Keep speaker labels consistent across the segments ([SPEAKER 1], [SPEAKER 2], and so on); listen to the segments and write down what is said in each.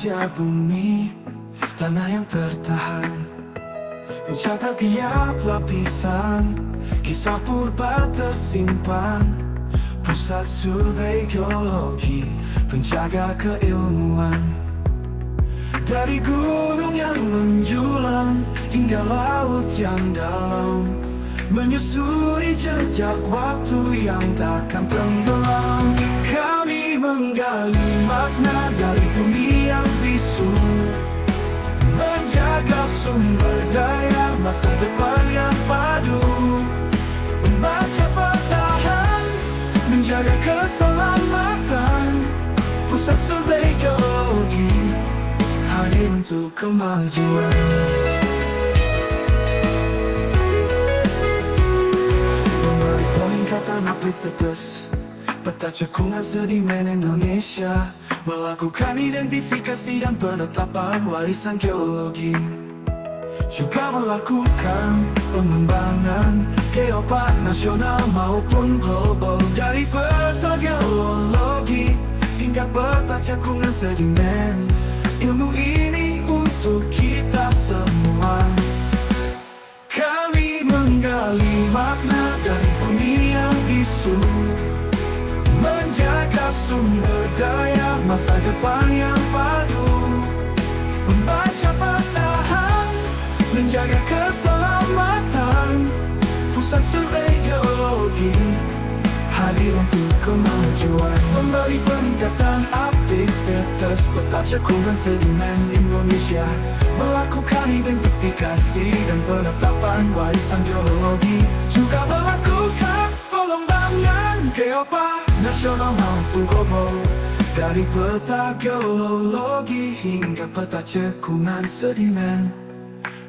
[SPEAKER 1] rahasia bumi, tanah yang tertahan, mencatat tiap lapisan, kisah purba tersimpan. Pusat Survei Geologi, penjaga keilmuan. Dari gunung yang menjulang hingga laut yang dalam, menyusuri jejak waktu yang takkan tenggelam. Kami menggali makna dari bumi yang bisu, menjaga sumber daya masa depan yang padu, membaca petahan, menjaga keselamatan. Pusat Survei Geologi hadir untuk kemajuan. Memberi peningkatan apresiasi peta cekungan sedimen Indonesia, melakukan identifikasi dan penetapan warisan geologi, juga melakukan pengembangan geopark nasional maupun global. Dari peta geologi hingga peta cekungan sedimen, ilmu ini untuk kita semua. Kami menggali makna dari bumi yang bisu, menjaga sumber daya masa depan yang padu, membaca petahan, menjaga keselamatan. Pusat Survei Geologi hadir untuk kemajuan, memberi peningkatan update status peta cekungan sedimen Indonesia, melakukan identifikasi dan penetapan warisan geologi, juga melakukan pengembangan geopark nasional maupun global. Dari peta geologi hingga peta cekungan sedimen,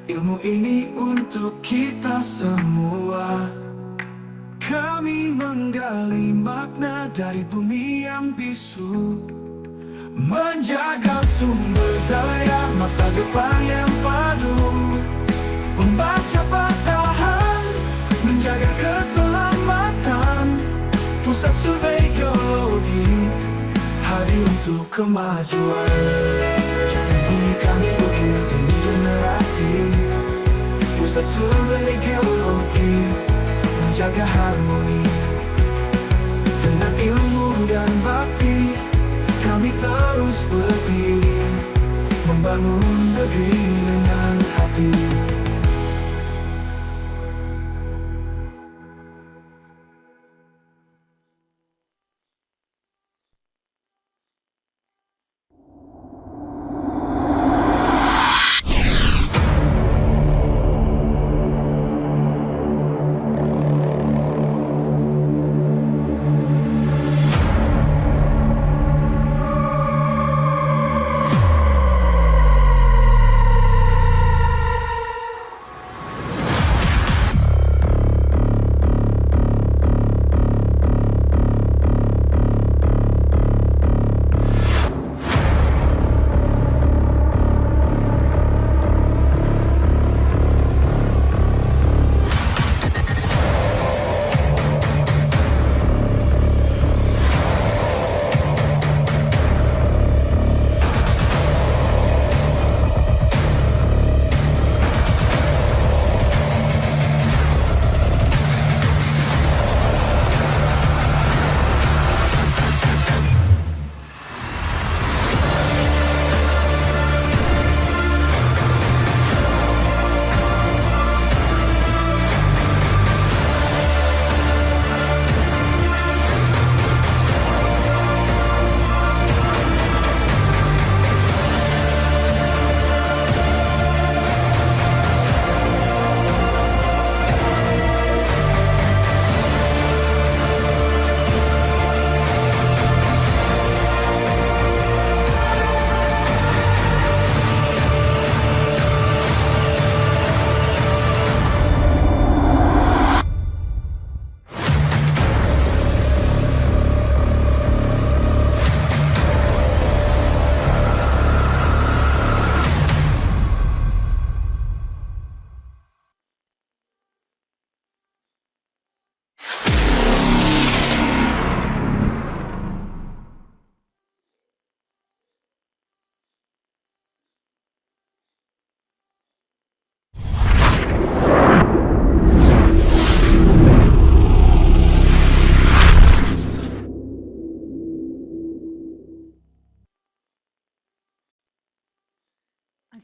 [SPEAKER 1] ilmu ini untuk kita semua. Kami menggali makna dari bumi yang bisu, menjaga sumber daya masa depan yang padu, membaca petahan, menjaga keselamatan. Pusat Survei Geologi hadir untuk kemajuan. Jaga bumi kami ukir demi generasi. Pusat Survei Geologi menjaga harmoni. Dengan ilmu dan bakti kami terus berdiri, membangun negeri dengan hati.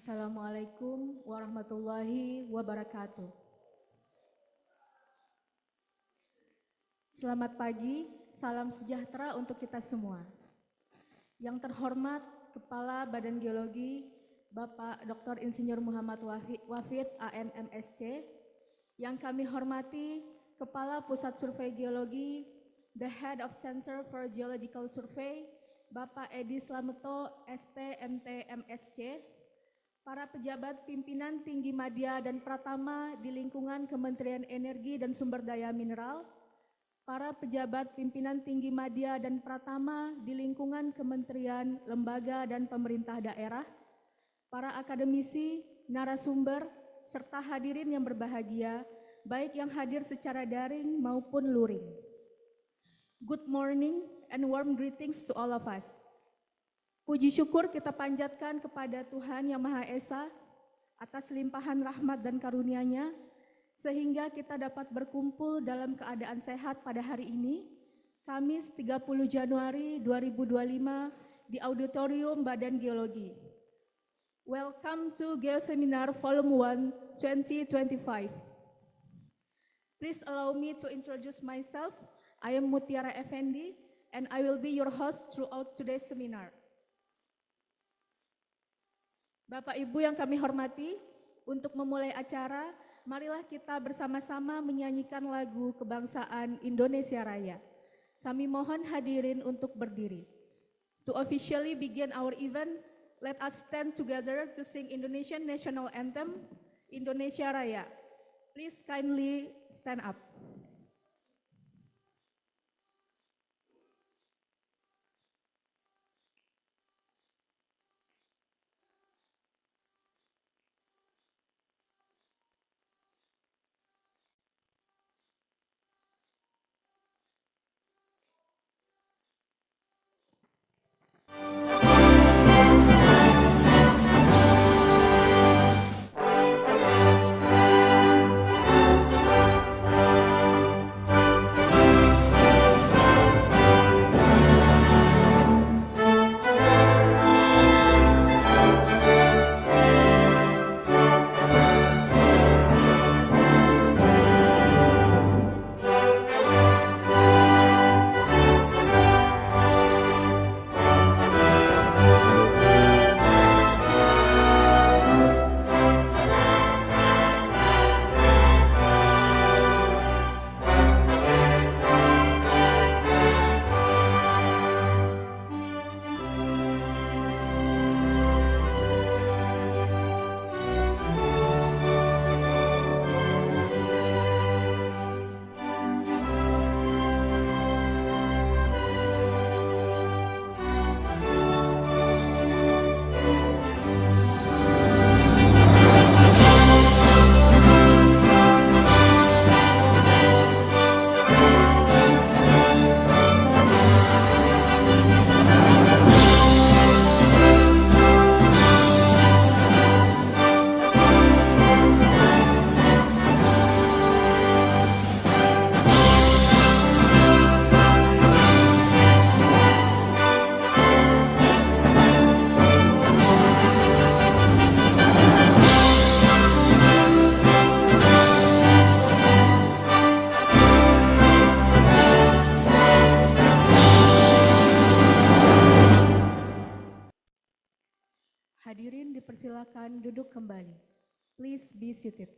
[SPEAKER 2] Assalamualaikum warahmatullahi wabarakatuh. Selamat pagi, salam sejahtera untuk kita semua. Yang terhormat Kepala Badan Geologi, Bapak Dr. Insinyur Muhammad Wafid, AM MSc. Yang kami hormati Kepala Pusat Survei Geologi, The Head of Center for Geological Survey, Bapak Edi Slameto, ST, MT, MSc. Para pejabat pimpinan tinggi madya dan pratama di lingkungan Kementerian Energi dan Sumber Daya Mineral, para pejabat pimpinan tinggi madya dan pratama di lingkungan kementerian, lembaga, dan pemerintah daerah, para akademisi, narasumber, serta hadirin yang berbahagia, baik yang hadir secara daring maupun luring. Good morning and warm greetings to all of us. Puji syukur kita panjatkan kepada Tuhan Yang Maha Esa atas limpahan rahmat dan karunia-Nya, sehingga kita dapat berkumpul dalam keadaan sehat pada hari ini, Kamis 30 Januari 2025 di Auditorium Badan Geologi. Welcome to Geoseminar Volume 1 2025. Please allow me to introduce myself. I am Mutiara Effendi and I will be your host throughout today's seminar. Bapak Ibu yang kami hormati, untuk memulai acara, marilah kita bersama-sama menyanyikan lagu kebangsaan Indonesia Raya. Kami mohon hadirin untuk berdiri. To officially begin our event, let us stand together to sing Indonesian National Anthem, Indonesia Raya. Please kindly stand up. Hadirin dipersilakan duduk kembali. Please be seated.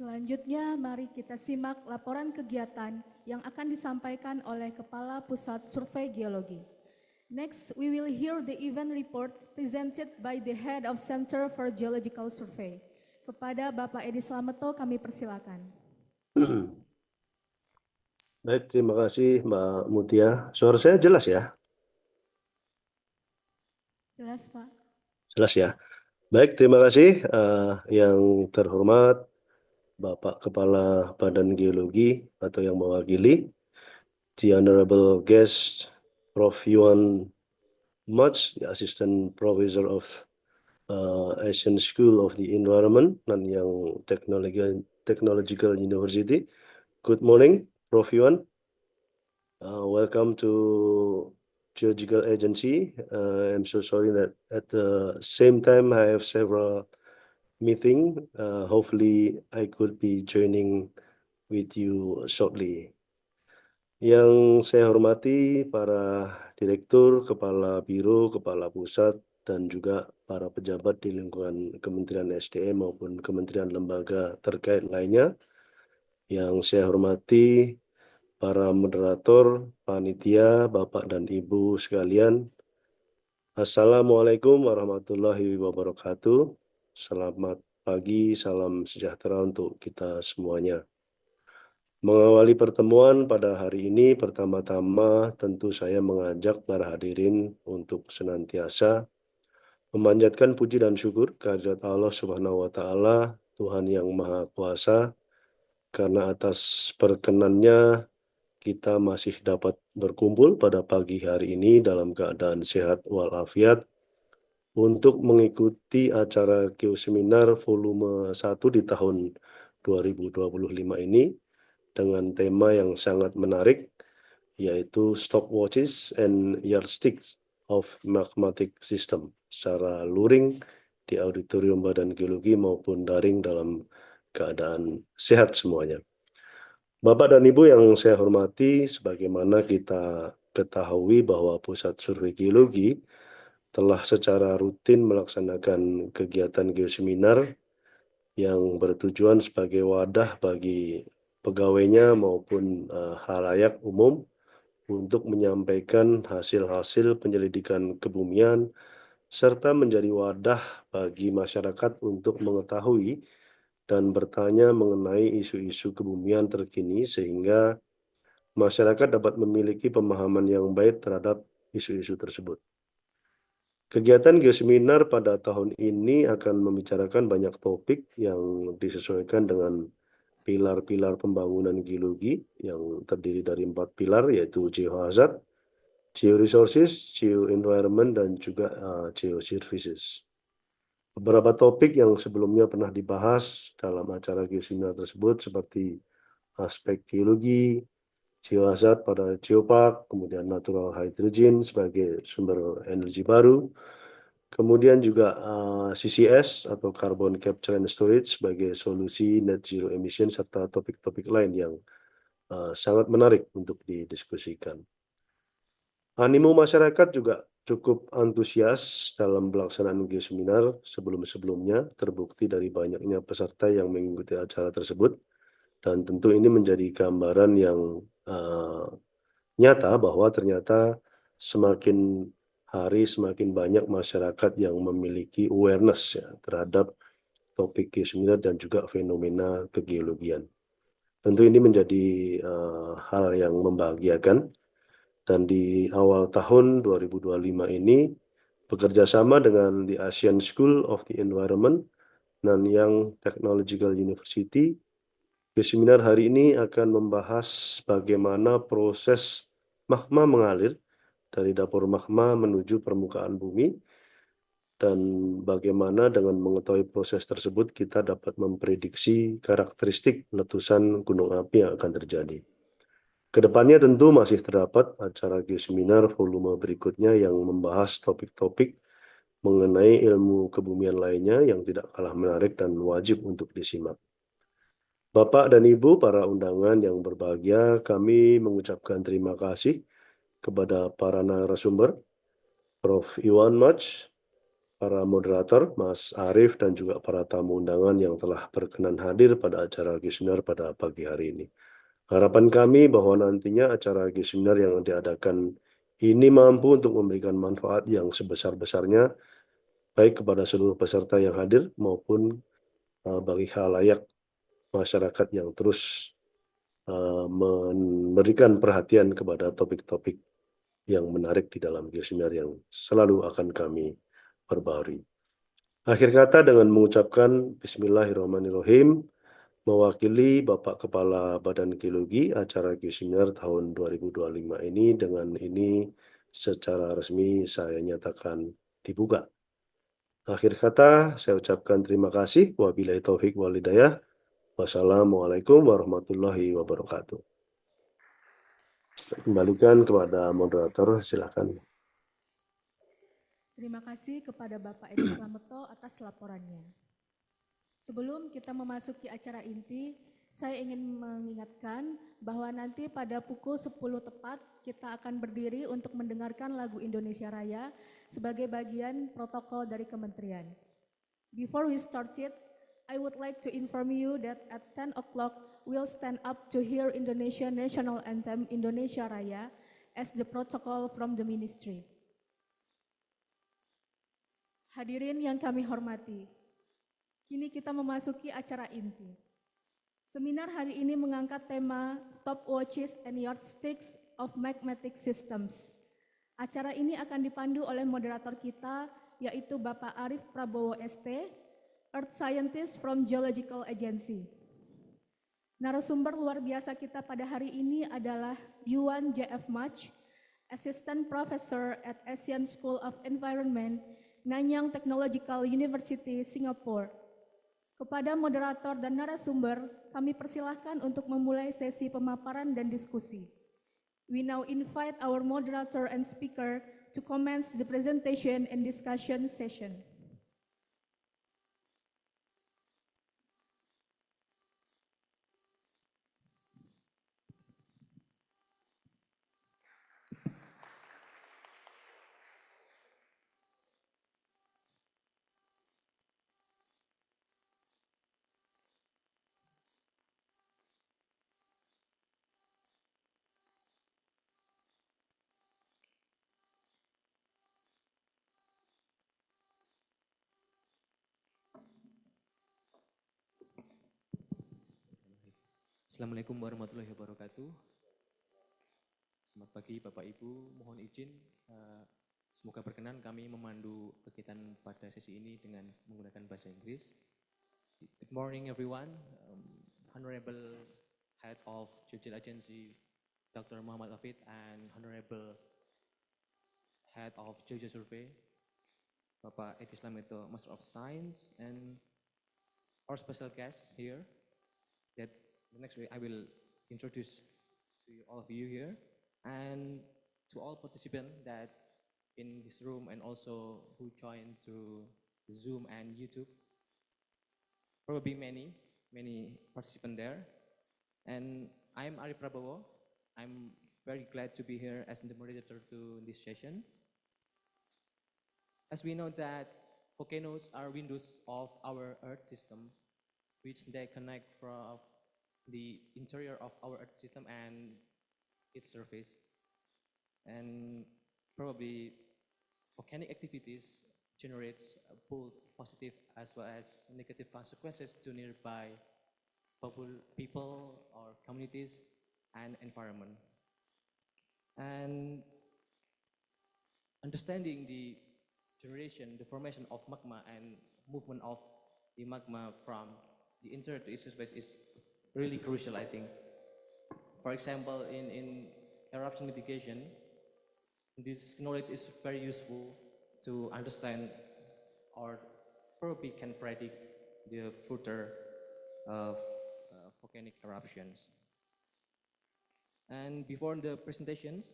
[SPEAKER 2] Selanjutnya, mari kita simak laporan kegiatan yang akan disampaikan oleh Kepala Pusat Survei Geologi. Next, we will hear the event report presented by the Head of Center for Geological Survey. Kepada Bapak Edi Slameto, kami persilakan.
[SPEAKER 3] Baik, terima kasih Mbak Mutia. Suara saya jelas ya?
[SPEAKER 2] Jelas, Pak.
[SPEAKER 3] Jelas ya. Baik, terima kasih yang terhormat Bapak Kepala Badan Geologi atau yang mewakili, the Honorable Guest Prof. Euan Mutch, the Assistant Professor of Asian School of the Environment, Nanyang Technological University. Good morning, Prof. Euan. Welcome to Geological Agency. I'm so sorry that at the same time I have several meetings. Hopefully I could be joining with you shortly. Yang saya hormati para direktur, kepala biro, kepala pusat, dan juga para pejabat di lingkungan Kementerian SDM maupun kementerian lembaga terkait lainnya. Yang saya hormati para moderator, panitia, Bapak dan Ibu sekalian. Assalamualaikum warahmatullahi wabarakatuh. Selamat pagi, salam sejahtera untuk kita semuanya. Mengawali pertemuan pada hari ini, pertama-tama tentu saya mengajak para hadirin untuk senantiasa memanjatkan puji dan syukur kehadirat Allah Subhanahu wa Ta'ala, Tuhan yang Maha Kuasa, karena atas perkenannya kita masih dapat berkumpul pada pagi hari ini dalam keadaan sehat walafiat untuk mengikuti acara Geoseminar volume 1 di tahun 2025 ini dengan tema yang sangat menarik, yaitu Stopwatches and Yardsticks of Magmatic System secara luring di auditorium Badan Geologi maupun daring dalam keadaan sehat semuanya. Bapak dan Ibu yang saya hormati, sebagaimana kita ketahui bahwa Pusat Survei Geologi telah secara rutin melaksanakan kegiatan geoseminar yang bertujuan sebagai wadah bagi pegawainya maupun halayak umum untuk menyampaikan hasil-hasil penyelidikan kebumian serta menjadi wadah bagi masyarakat untuk mengetahui dan bertanya mengenai isu-isu kebumian terkini sehingga masyarakat dapat memiliki pemahaman yang baik terhadap isu-isu tersebut. Kegiatan geoseminar pada tahun ini akan membicarakan banyak topik yang disesuaikan dengan pilar-pilar pembangunan geologi yang terdiri dari 4 pilar, yaitu geohazard, georesources, geoenvironment, dan juga geoservices. Beberapa topik yang sebelumnya pernah dibahas dalam acara geoseminar tersebut seperti aspek geologi, geohazard pada geopark, kemudian natural hydrogen sebagai sumber energi baru, kemudian juga CCS atau Carbon Capture and Storage sebagai solusi net zero emission, serta topik-topik lain yang sangat menarik untuk didiskusikan. Animo masyarakat juga cukup antusias dalam pelaksanaan geoseminar sebelum-sebelumnya, terbukti dari banyaknya peserta yang mengikuti acara tersebut. Dan tentu ini menjadi gambaran yang nyata bahwa ternyata semakin hari semakin banyak masyarakat yang memiliki awareness ya, terhadap topik geoseminar dan juga fenomena kegeologian. Tentu ini menjadi hal yang membahagiakan. Dan di awal tahun 2025 ini, bekerjasama dengan the Asian School of the Environment, Nanyang Technological University, Geoseminar hari ini akan membahas bagaimana proses magma mengalir dari dapur magma menuju permukaan bumi, dan bagaimana dengan mengetahui proses tersebut kita dapat memprediksi karakteristik letusan gunung api yang akan terjadi. Kedepannya tentu masih terdapat acara geoseminar volume berikutnya yang membahas topik-topik mengenai ilmu kebumian lainnya yang tidak kalah menarik dan wajib untuk disimak. Bapak dan Ibu para undangan yang berbahagia, kami mengucapkan terima kasih kepada para narasumber, Prof. Euan Mutch, para moderator, Mas Arief, dan juga para tamu undangan yang telah berkenan hadir pada acara Geoseminar pada pagi hari ini. Harapan kami bahwa nantinya acara Geoseminar yang diadakan ini mampu untuk memberikan manfaat yang sebesar-besarnya, baik kepada seluruh peserta yang hadir maupun bagi khalayak masyarakat yang terus memberikan perhatian kepada topik-topik yang menarik di dalam Geoseminar yang selalu akan kami perbarui. Akhir kata dengan mengucapkan Bismillahirrahmanirrahim, mewakili Bapak Kepala Badan Geologi, acara Geoseminar tahun 2025 ini, dengan ini secara resmi saya nyatakan dibuka. Akhir kata saya ucapkan terima kasih. Wabillahi taufik wal hidayah. Wassalamualaikum warahmatullahi wabarakatuh. Saya kembalikan kepada moderator, silakan.
[SPEAKER 2] Terima kasih kepada Bapak Edi Slameto atas laporannya. Sebelum kita memasuki acara inti, saya ingin mengingatkan bahwa nanti pada pukul 10 tepat kita akan berdiri untuk mendengarkan lagu Indonesia Raya sebagai bagian protokol dari kementerian. Before we start it, I would like to inform you that at 10 o'clock we'll stand up to hear Indonesia National Anthem Indonesia Raya as the protocol from the ministry. Hadirin yang kami hormati, kini kita memasuki acara inti. Seminar hari ini mengangkat tema Stopwatches and Yardsticks of Magmatic Systems. Acara ini akan dipandu oleh moderator kita, yaitu Bapak Arief Prabowo ST, Earth Scientist from Geological Agency. Narasumber luar biasa kita pada hari ini adalah Euan JF Mutch, Assistant Professor at Asian School of Environment, Nanyang Technological University, Singapore. Kepada moderator dan narasumber, kami persilahkan untuk memulai sesi pemaparan dan diskusi. We now invite our moderator and speaker to commence the presentation and discussion session.
[SPEAKER 4] Assalamualaikum warahmatullahi wabarakatuh. Selamat pagi Bapak Ibu, mohon izin semoga berkenan kami memandu kegiatan pada sesi ini dengan menggunakan bahasa Inggris. Good morning everyone, Honorable Head of Geological Agency Dr. Muhammad Hafid and Honorable Head of Geological Survey Bapak Edi Slameto, Master of Science, and our special guest here that the next way I will introduce to all of you here and to all participants that in this room and also who joined through Zoom and YouTube. Probably many participants there. And I'm Arief Prabowo. I'm very glad to be here as the moderator to this session. As we know that volcanoes are windows of our Earth system, which they connect from the interior of our Earth system and its surface. And probably volcanic activities generates both positive as well as negative consequences to nearby people or communities and environment. And understanding the generation, the formation of magma and movement of the magma from the interior to its surface is really crucial, I think. For example, in eruption mitigation, this knowledge is very useful to understand or probably can predict the future of volcanic eruptions. And before the presentations,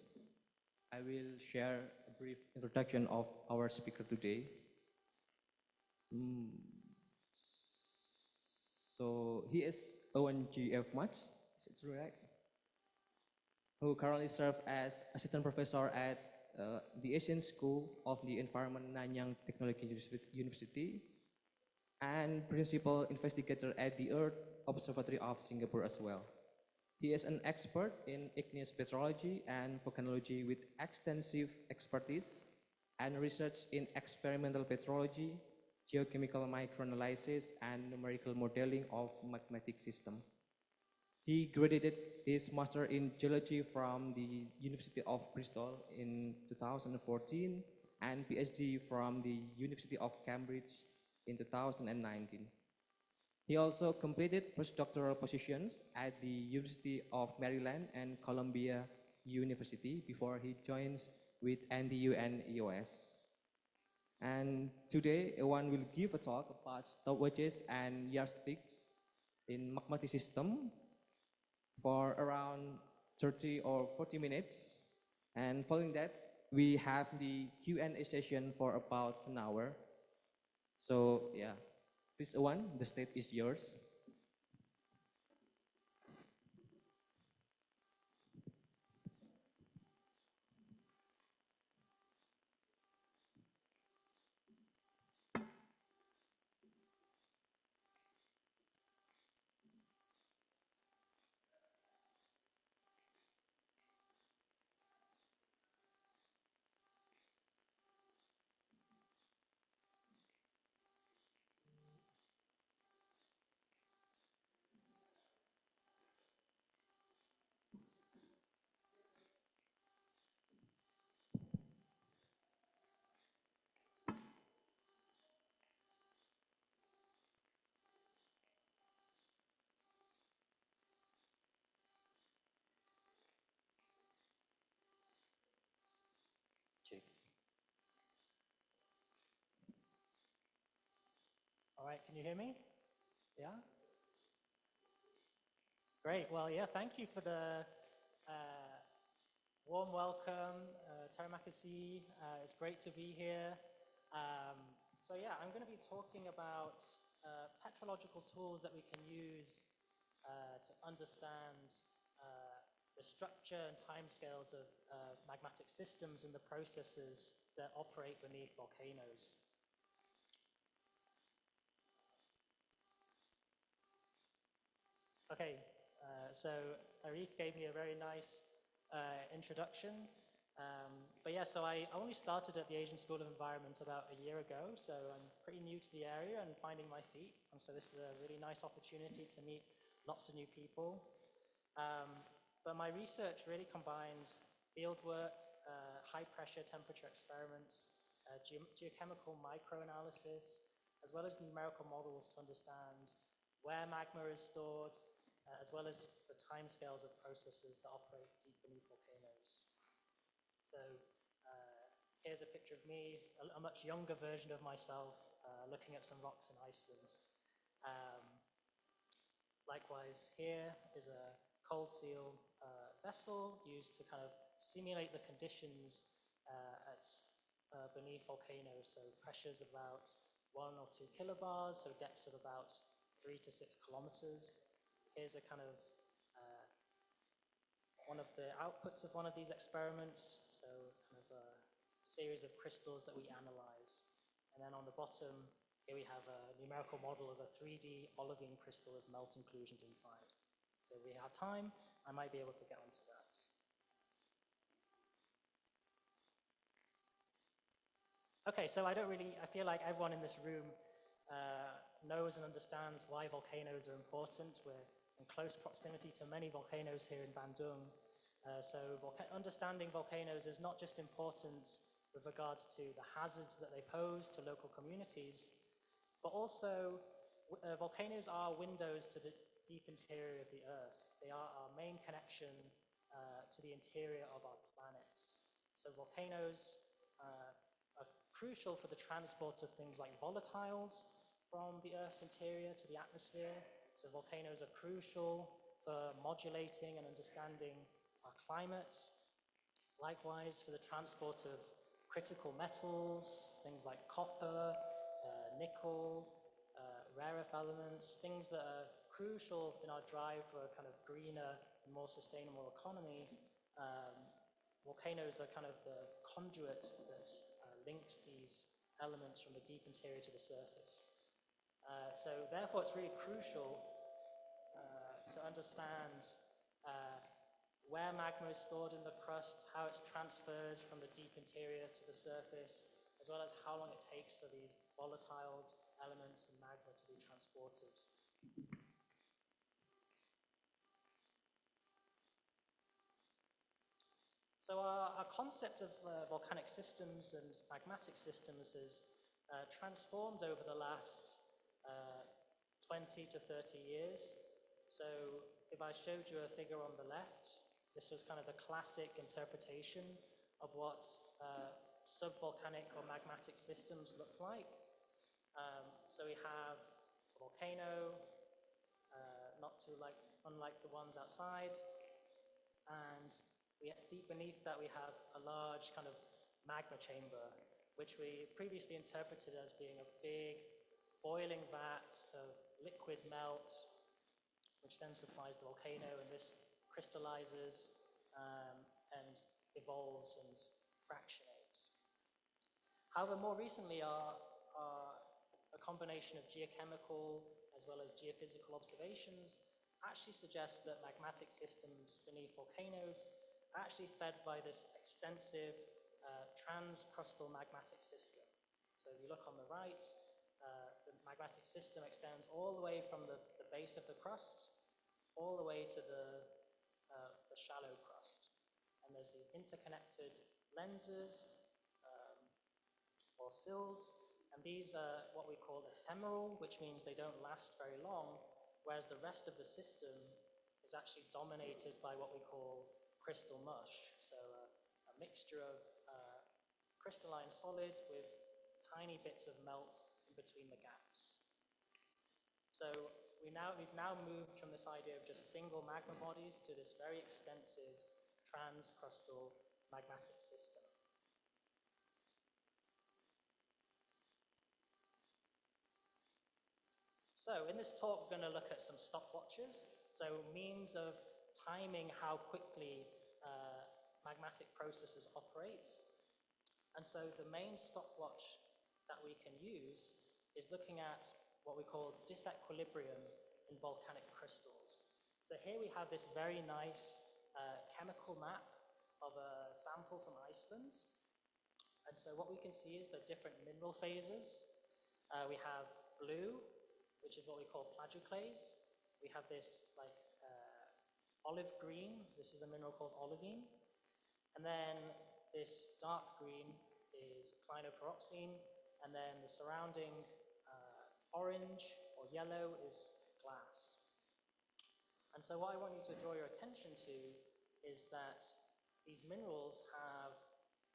[SPEAKER 4] I will share a brief introduction of our speaker today. So he is Euan G.F. Mutch, is it true, right? Who currently serves as assistant professor at the Asian School of the Environment Nanyang Technology University and principal investigator at the Earth Observatory of Singapore as well. He is an expert in igneous petrology and volcanology with extensive expertise and research in experimental petrology, geochemical microanalysis, and numerical modeling of magmatic system. He graduated his master in geology from the University of Bristol in 2014 and PhD from the University of Cambridge in 2019. He also completed postdoctoral positions at the University of Maryland and Columbia University before he joins with NTU and EOS. And today, Euan will give a talk about stopwatches and yardsticks in magmatic system for around 30 or 40 minutes. And following that, we have the Q&A session for about an hour. So yeah, please Euan, the stage is yours.
[SPEAKER 5] All right, can you hear me? Yeah? Great, well, yeah, thank you for the warm welcome, terima kasih. It's great to be here. So yeah, I'm going to be talking about petrological tools that we can use to understand the structure and timescales of magmatic systems and the processes that operate beneath volcanoes. Okay, so Arief gave me a very nice introduction. But yeah, so I only started at the Asian School of Environment about a year ago, so I'm pretty new to the area and finding my feet. And so this is a really nice opportunity to meet lots of new people. But my research really combines fieldwork, high pressure temperature experiments, geochemical microanalysis, as well as numerical models to understand where magma is stored, as well as the timescales of processes that operate deep beneath volcanoes. So here's a picture of me, a much younger version of myself, looking at some rocks in Iceland. Likewise, here is a cold seal vessel used to kind of simulate the conditions beneath volcanoes. So pressures about 1 or 2 kilobars, so depths of about 3 to 6 kilometers. Here's a kind of one of the outputs of one of these experiments, so kind of a series of crystals that we analyze. And then on the bottom, here we have a numerical model of a 3D olivine crystal with melt inclusions inside. So if we have time, I might be able to get onto that. Okay, so I feel like everyone in this room knows and understands why volcanoes are important. We're in close proximity to many volcanoes here in Bandung. So understanding volcanoes is not just important with regards to the hazards that they pose to local communities, but also volcanoes are windows to the deep interior of the Earth. They are our main connection to the interior of our planet. So volcanoes are crucial for the transport of things like volatiles from the Earth's interior to the atmosphere. So volcanoes are crucial for modulating and understanding our climate. Likewise, for the transport of critical metals, things like copper, nickel, rare earth elements, things that are crucial in our drive for a kind of greener and more sustainable economy. Volcanoes are kind of the conduit that links these elements from the deep interior to the surface. So therefore, it's really crucial to understand where magma is stored in the crust, how it's transferred from the deep interior to the surface, as well as how long it takes for the volatile elements and magma to be transported. So our concept of volcanic systems and magmatic systems has transformed over the last 20 to 30 years. So if I showed you a figure on the left, this was kind of the classic interpretation of what subvolcanic or magmatic systems look like. So we have a volcano, not too unlike the ones outside, and deep beneath that we have a large kind of magma chamber, which we previously interpreted as being a big boiling vat of liquid melt, which then supplies the volcano, and this crystallizes and evolves and fractionates. However, more recently, a combination of geochemical as well as geophysical observations actually suggests that magmatic systems beneath volcanoes are actually fed by this extensive transcrustal magmatic system. So if you look on the right, the magmatic system extends all the way from the base of the crust all the way to the shallow crust. And there's the interconnected lenses or sills, and these are what we call ephemeral, which means they don't last very long, whereas the rest of the system is actually dominated by what we call crystal mush. So a mixture of crystalline solid with tiny bits of melt in between the gaps. So we've now moved from this idea of just single magma bodies to this very extensive transcrustal magmatic system. So in this talk, we're going to look at some stopwatches, so means of timing how quickly magmatic processes operate. And so the main stopwatch that we can use is looking at what we call disequilibrium in volcanic crystals. So here we have this very nice chemical map of a sample from Iceland. And so what we can see is the different mineral phases. We have blue, which is what we call plagioclase. We have this like olive green. This is a mineral called olivine. And then this dark green is clinopyroxene, and then the surrounding orange or yellow is glass. And so what I want you to draw your attention to is that these minerals have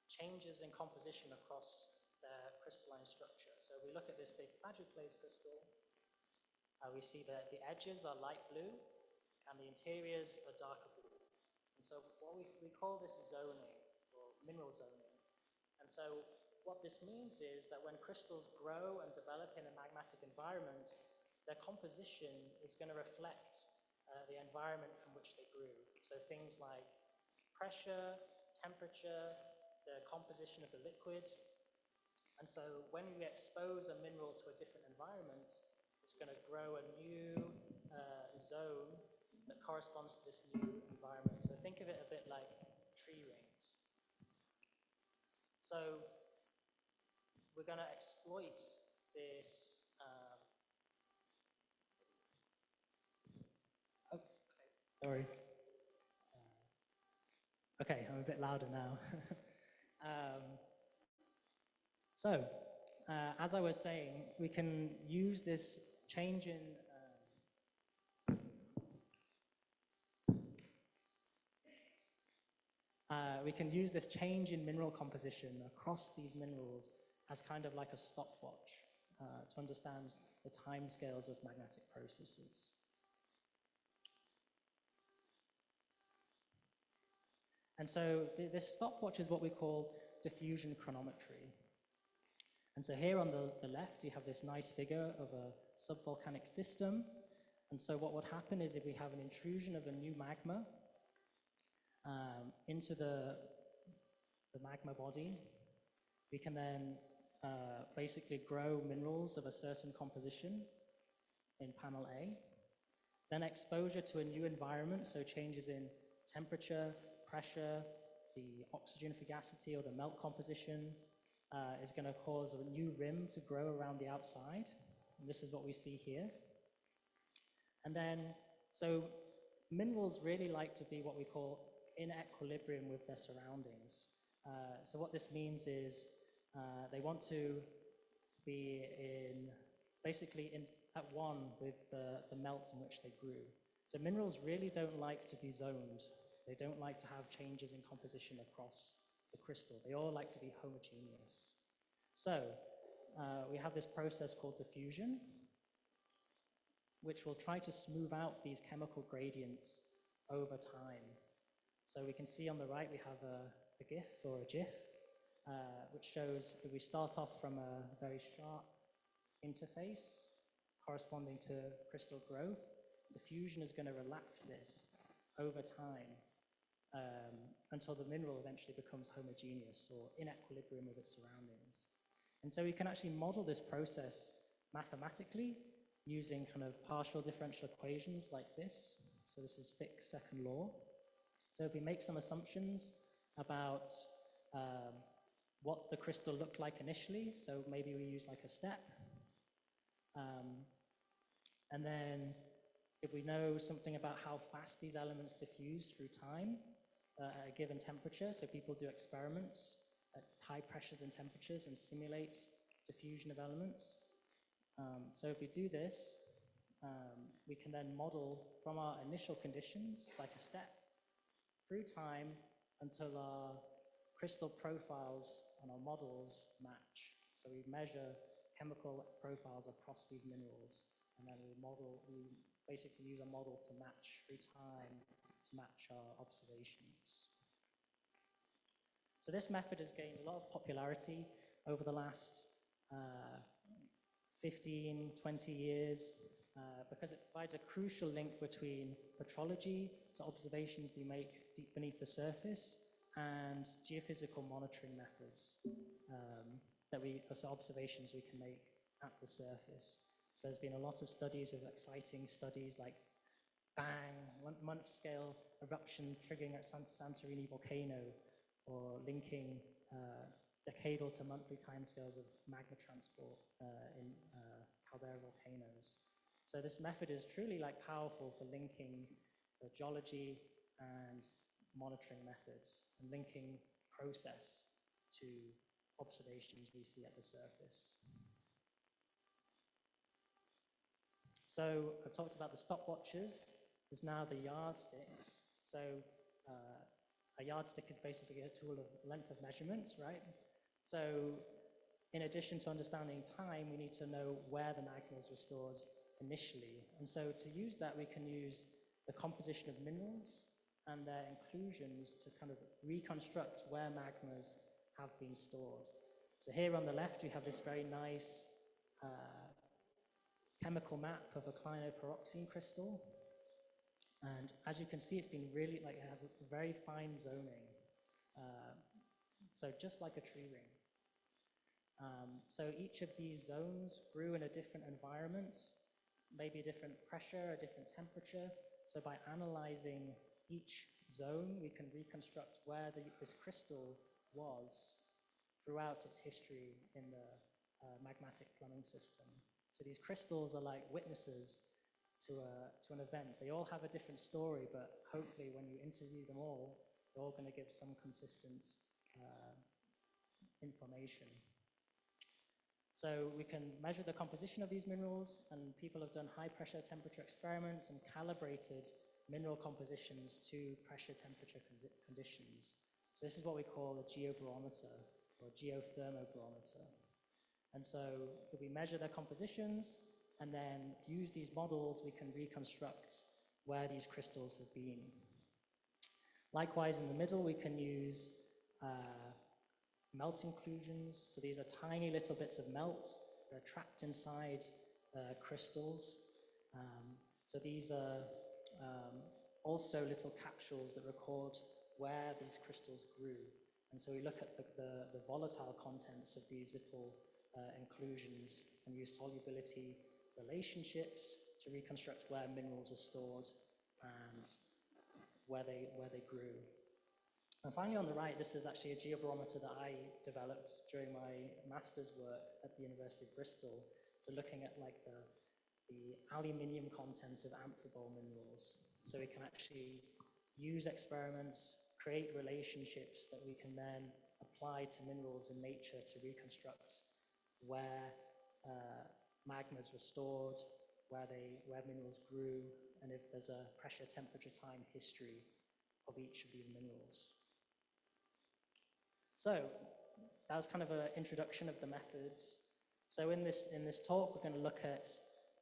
[SPEAKER 5] changes in composition across their crystalline structure. So if we look at this big plagioclase crystal, we see that the edges are light blue and the interiors are darker blue. And so what we call this zoning, or mineral zoning. And so what this means is that when crystals grow and develop in a magmatic environment, their composition is going to reflect the environment from which they grew. So things like pressure, temperature, the composition of the liquid. And so when we expose a mineral to a different environment, it's going to grow a new zone that corresponds to this new environment. So think of it a bit like tree rings. So we're going to exploit this. Sorry. Okay, I'm a bit louder now. As I was saying, we can use this change in mineral composition across these minerals as kind of like a stopwatch to understand the timescales of magmatic processes. And so this stopwatch is what we call diffusion chronometry. And so here on the left, you have this nice figure of a subvolcanic system. And so what would happen is if we have an intrusion of a new magma into the the magma body. We can then basically grow minerals of a certain composition in panel A. Then exposure to a new environment, so changes in temperature, pressure, the oxygen fugacity or the melt composition is going to cause a new rim to grow around the outside. And this is what we see here. And then, so minerals really like to be what we call in equilibrium with their surroundings. So what this means is they want to be basically at one with the melt in which they grew. So minerals really don't like to be zoned. They don't like to have changes in composition across the crystal. They all like to be homogeneous. So we have this process called diffusion, which will try to smooth out these chemical gradients over time. So we can see on the right we have a GIF or a GIF, which shows that we start off from a very sharp interface corresponding to crystal growth. Diffusion is going to relax this over time until the mineral eventually becomes homogeneous or in equilibrium with its surroundings. And so we can actually model this process mathematically using kind of partial differential equations like this. So this is Fick's second law. So if we make some assumptions about what the crystal looked like initially, so maybe we use like a step, and then if we know something about how fast these elements diffuse through time at a given temperature, so people do experiments at high pressures and temperatures and simulate diffusion of elements. So if we do this, we can then model from our initial conditions, like a step, through time until our crystal profiles and our models match. So we measure chemical profiles across these minerals, and then we basically use a model to match through time to match our observations. So this method has gained a lot of popularity over the last 15, 20 years because it provides a crucial link between petrology, so observations we make deep beneath the surface, and geophysical monitoring methods so observations we can make at the surface. So there's been a lot of studies of exciting studies like bang, month scale eruption triggering at Santorini volcano, or linking decadal to monthly timescales of magma transport in caldera volcanoes. So this method is truly like powerful for linking the geology and monitoring methods and linking process to observations we see at the surface. So I've talked about the stopwatches. There's now the yardsticks. So a yardstick is basically a tool of length of measurement, right? So in addition to understanding time, we need to know where the magmas were stored initially. And so to use that, we can use the composition of minerals and their inclusions to kind of reconstruct where magmas have been stored. So here on the left, we have this very nice chemical map of a clinopyroxene crystal. And as you can see, it's been really, it has a very fine zoning. So just like a tree ring. So each of these zones grew in a different environment, maybe a different pressure, a different temperature. So by analyzing each zone, we can reconstruct where this crystal was throughout its history in the magmatic plumbing system. So these crystals are like witnesses to an event. They all have a different story, but hopefully when you interview them all, they're all going to give some consistent information. So we can measure the composition of these minerals, and people have done high pressure temperature experiments and calibrated mineral compositions to pressure temperature conditions. So this is what we call a geobarometer or geothermobarometer. And so if we measure their compositions and then use these models, we can reconstruct where these crystals have been. Likewise, in the middle, we can use melt inclusions. So these are tiny little bits of melt that are trapped inside crystals. So these are also little capsules that record where these crystals grew. And so we look at the volatile contents of these little inclusions and use solubility relationships to reconstruct where minerals are stored and where they grew. And finally on the right, this is actually a geobarometer that I developed during my master's work at the University of Bristol. So looking at like the aluminium content of amphibole minerals. So we can actually use experiments, create relationships that we can then apply to minerals in nature to reconstruct where magmas were stored, where minerals grew, and if there's a pressure, temperature, time history of each of these minerals. So that was kind of an introduction of the methods. So in this talk, we're going to look at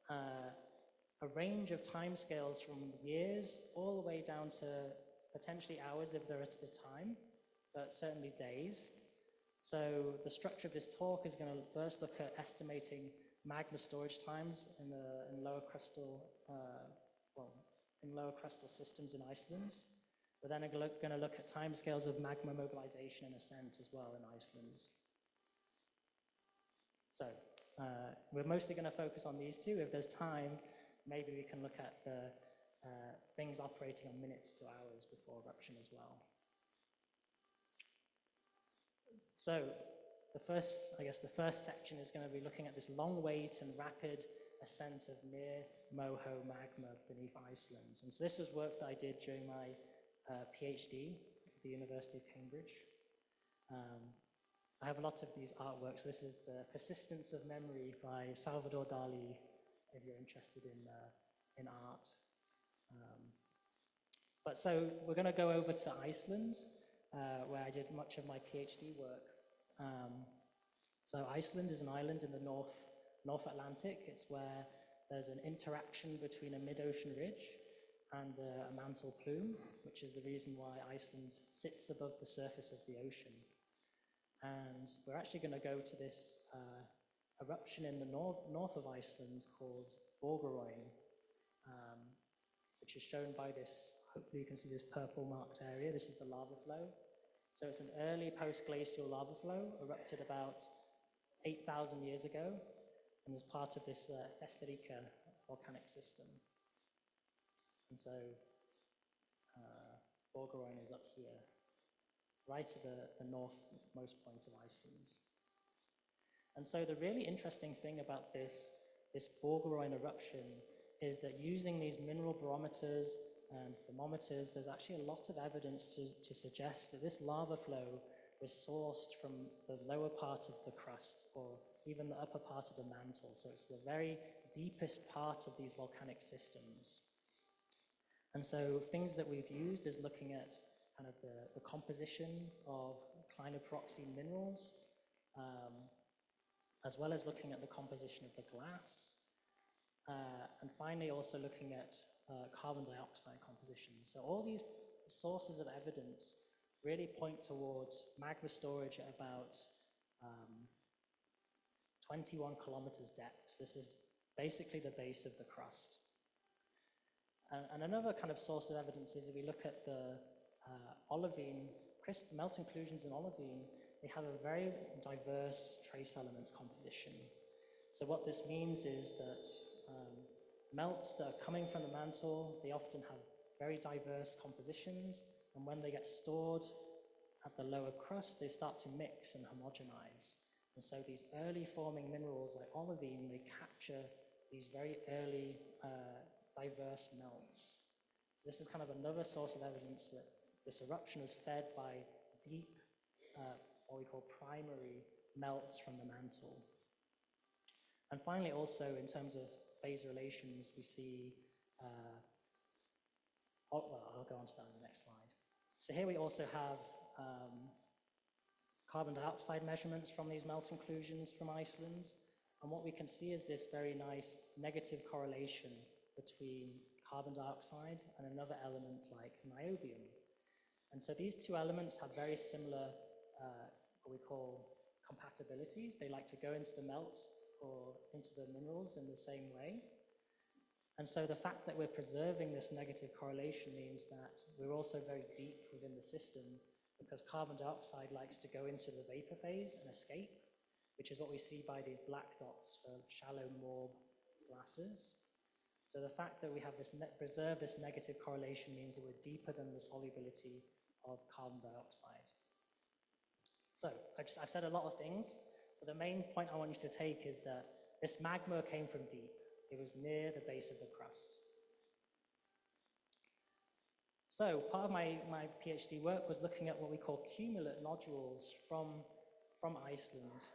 [SPEAKER 5] a range of timescales from years all the way down to potentially hours if there is time, but certainly days. So the structure of this talk is going to first look at estimating magma storage times in lower crustal systems in Iceland. We're then going to look at timescales of magma mobilization and ascent as well in Iceland. So we're mostly going to focus on these two. If there's time, maybe we can look at the things operating on minutes to hours before eruption as well. So the first section is going to be looking at this long wait and rapid ascent of near moho magma beneath Iceland. And so this was work that I did during my PhD at the University of Cambridge. I have a lot of these artworks. This is the Persistence of Memory by Salvador Dali, if you're interested in art. But so we're going to go over to Iceland, where I did much of my PhD work. So Iceland is an island in the North Atlantic. It's where there's an interaction between a mid-ocean ridge and a mantle plume, which is the reason why Iceland sits above the surface of the ocean. And we're actually going to go to this eruption in the north of Iceland called Borgarøyn, which is shown by this, hopefully you can see this purple marked area. This is the lava flow. So it's an early post-glacial lava flow, erupted about 8,000 years ago, and is part of this Thesterica volcanic system. And so Borgarøyn is up here, right at the northmost point of Iceland. And so the really interesting thing about this Borgarøyn eruption is that using these mineral barometers and thermometers, there's actually a lot of evidence to suggest that this lava flow was sourced from the lower part of the crust, or even the upper part of the mantle. So it's the very deepest part of these volcanic systems. And so things that we've used is looking at kind of the composition of clinoproxene minerals, as well as looking at the composition of the glass, and finally also looking at carbon dioxide composition. So all these sources of evidence really point towards magma storage at about 21 kilometers depth. This is basically the base of the crust. And another kind of source of evidence is if we look at the olivine, melt inclusions in olivine, they have a very diverse trace element composition. So what this means is that melts that are coming from the mantle, they often have very diverse compositions, and when they get stored at the lower crust, they start to mix and homogenize. And so these early forming minerals like olivine, they capture these very early diverse melts. This is kind of another source of evidence that this eruption is fed by deep, what we call primary melts from the mantle. And finally, also in terms of phase relations, we see, I'll go on to that in the next slide. So here we also have carbon dioxide measurements from these melt inclusions from Iceland. And what we can see is this very nice negative correlation between carbon dioxide and another element like niobium. And so these two elements have very similar, what we call compatibilities. They like to go into the melt or into the minerals in the same way. And so the fact that we're preserving this negative correlation means that we're also very deep within the system, because carbon dioxide likes to go into the vapor phase and escape, which is what we see by these black dots for shallow morb glasses. So the fact that we have this preserve this negative correlation means that we're deeper than the solubility of carbon dioxide. So I've said a lot of things, but the main point I want you to take is that this magma came from deep. It was near the base of the crust. So part of my PhD work was looking at what we call cumulate nodules from Iceland.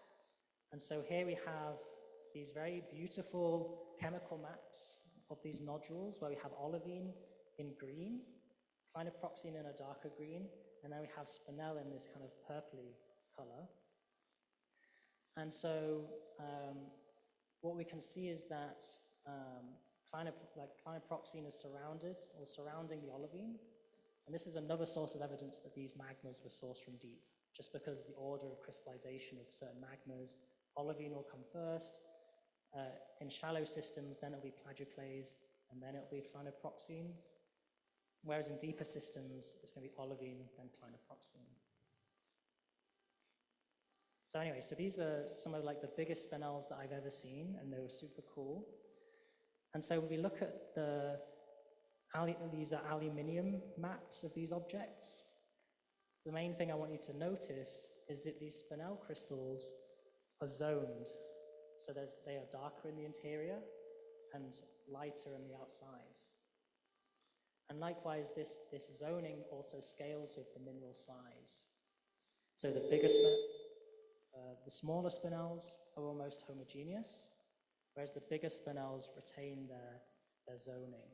[SPEAKER 5] And so here we have these very beautiful chemical maps of these nodules where we have olivine in green, clinoproxene in a darker green, and then we have spinel in this kind of purpley color. And so what we can see is that clinoproxene is surrounding the olivine. And this is another source of evidence that these magmas were sourced from deep, just because of the order of crystallization of certain magmas. Olivine will come first. In shallow systems, then it'll be plagioclase, and then it'll be clinoproxene. Whereas in deeper systems, it's going to be olivine, then clinoproxene. So anyway, so these are some of like the biggest spinels that I've ever seen, and they were super cool. And so we look at these are aluminium maps of these objects. The main thing I want you to notice is that these spinel crystals are zoned. So they are darker in the interior and lighter on the outside. And likewise, this zoning also scales with the mineral size. So the smaller spinels are almost homogeneous, whereas the bigger spinels retain their zoning.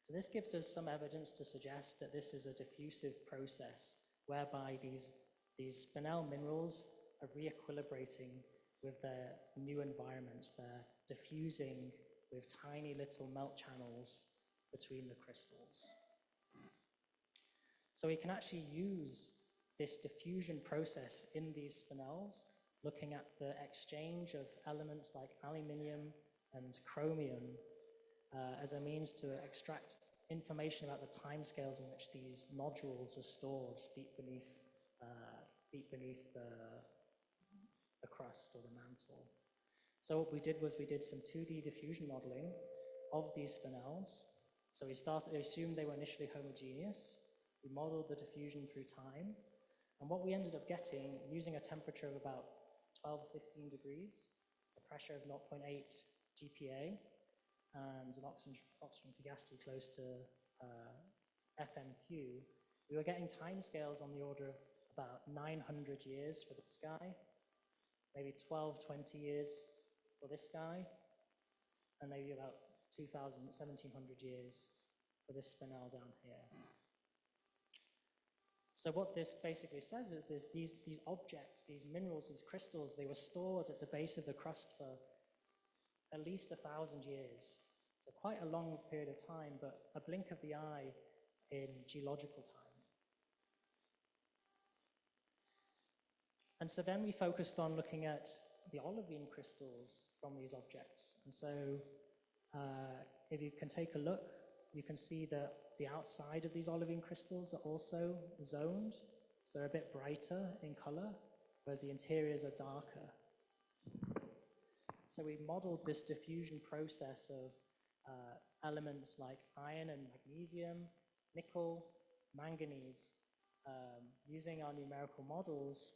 [SPEAKER 5] So this gives us some evidence to suggest that this is a diffusive process whereby these spinel minerals are re-equilibrating with their new environments. They're diffusing with tiny little melt channels between the crystals. So we can actually use this diffusion process in these spinels, looking at the exchange of elements like aluminium and chromium as a means to extract information about the timescales in which these nodules were stored deep beneath the crust or the mantle. So what we did was we did some 2D diffusion modeling of these spinels. So we assumed they were initially homogeneous. We modeled the diffusion through time. And what we ended up getting, using a temperature of about 12 or 15 degrees, a pressure of 0.8 GPa, and an oxygen capacity close to FMQ, we were getting timescales on the order of about 900 years for the sky, maybe 20 years for this guy, and maybe about 1700 years for this spinel down here. So what this basically says is these objects, these minerals, these crystals, they were stored at the base of the crust for at least 1,000 years. So quite a long period of time, but a blink of the eye in geological time. And so then we focused on looking at the olivine crystals from these objects. And so if you can take a look, you can see that the outside of these olivine crystals are also zoned. So they're a bit brighter in color, whereas the interiors are darker. So we modeled this diffusion process of elements like iron and magnesium, nickel, manganese, using our numerical models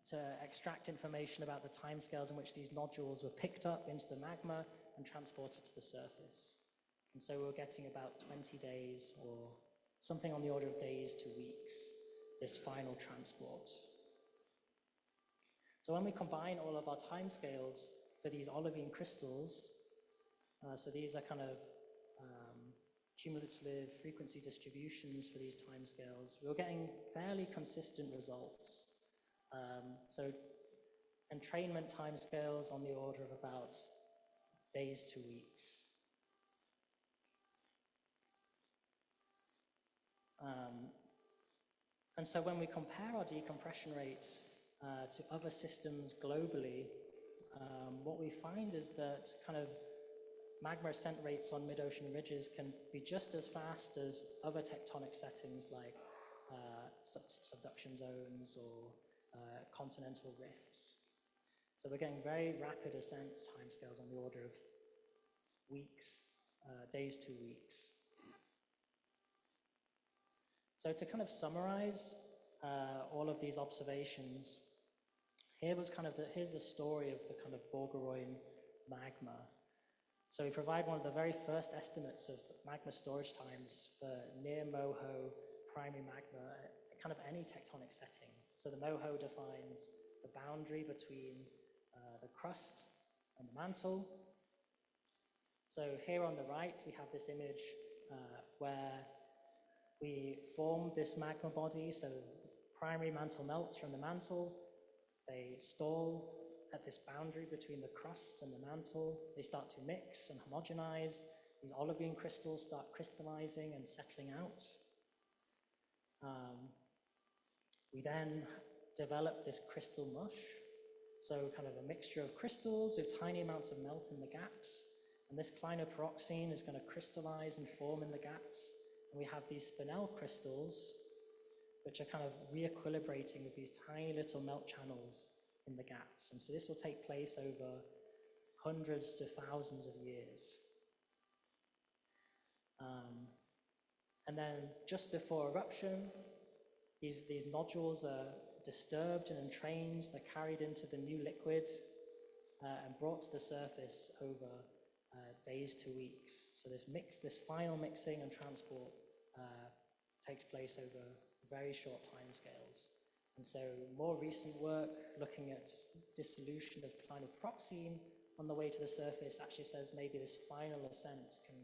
[SPEAKER 5] to extract information about the timescales in which these nodules were picked up into the magma and transported to the surface. And so we're getting about 20 days or something on the order of days to weeks, this final transport. So when we combine all of our timescales for these olivine crystals, so these are kind of cumulative frequency distributions for these timescales, we're getting fairly consistent results. So entrainment timescales on the order of about days to weeks. And so when we compare our decompression rates to other systems globally, what we find is that kind of magma ascent rates on mid-ocean ridges can be just as fast as other tectonic settings like subduction zones or continental rifts. So we're getting very rapid ascent timescales on the order of weeks, days to weeks. So to kind of summarize all of these observations, here's the story of the kind of Borgeroin magma. So we provide one of the very first estimates of magma storage times for near MOHO primary magma at kind of any tectonic setting. So the MOHO defines the boundary between the crust and the mantle. So here on the right, we have this image where we form this magma body. So primary mantle melts from the mantle. They stall at this boundary between the crust and the mantle. They start to mix and homogenize. These olivine crystals start crystallizing and settling out. We then develop this crystal mush. So kind of a mixture of crystals with tiny amounts of melt in the gaps. And this clinopyroxene is going to crystallize and form in the gaps. And we have these spinel crystals, which are kind of re-equilibrating with these tiny little melt channels in the gaps. And so this will take place over hundreds to thousands of years. And then just before eruption, these nodules are disturbed and entrained. They're carried into the new liquid and brought to the surface over days to weeks. So this final mixing and transport takes place over very short timescales. And so more recent work looking at dissolution of clinopyroxene on the way to the surface actually says maybe this final ascent can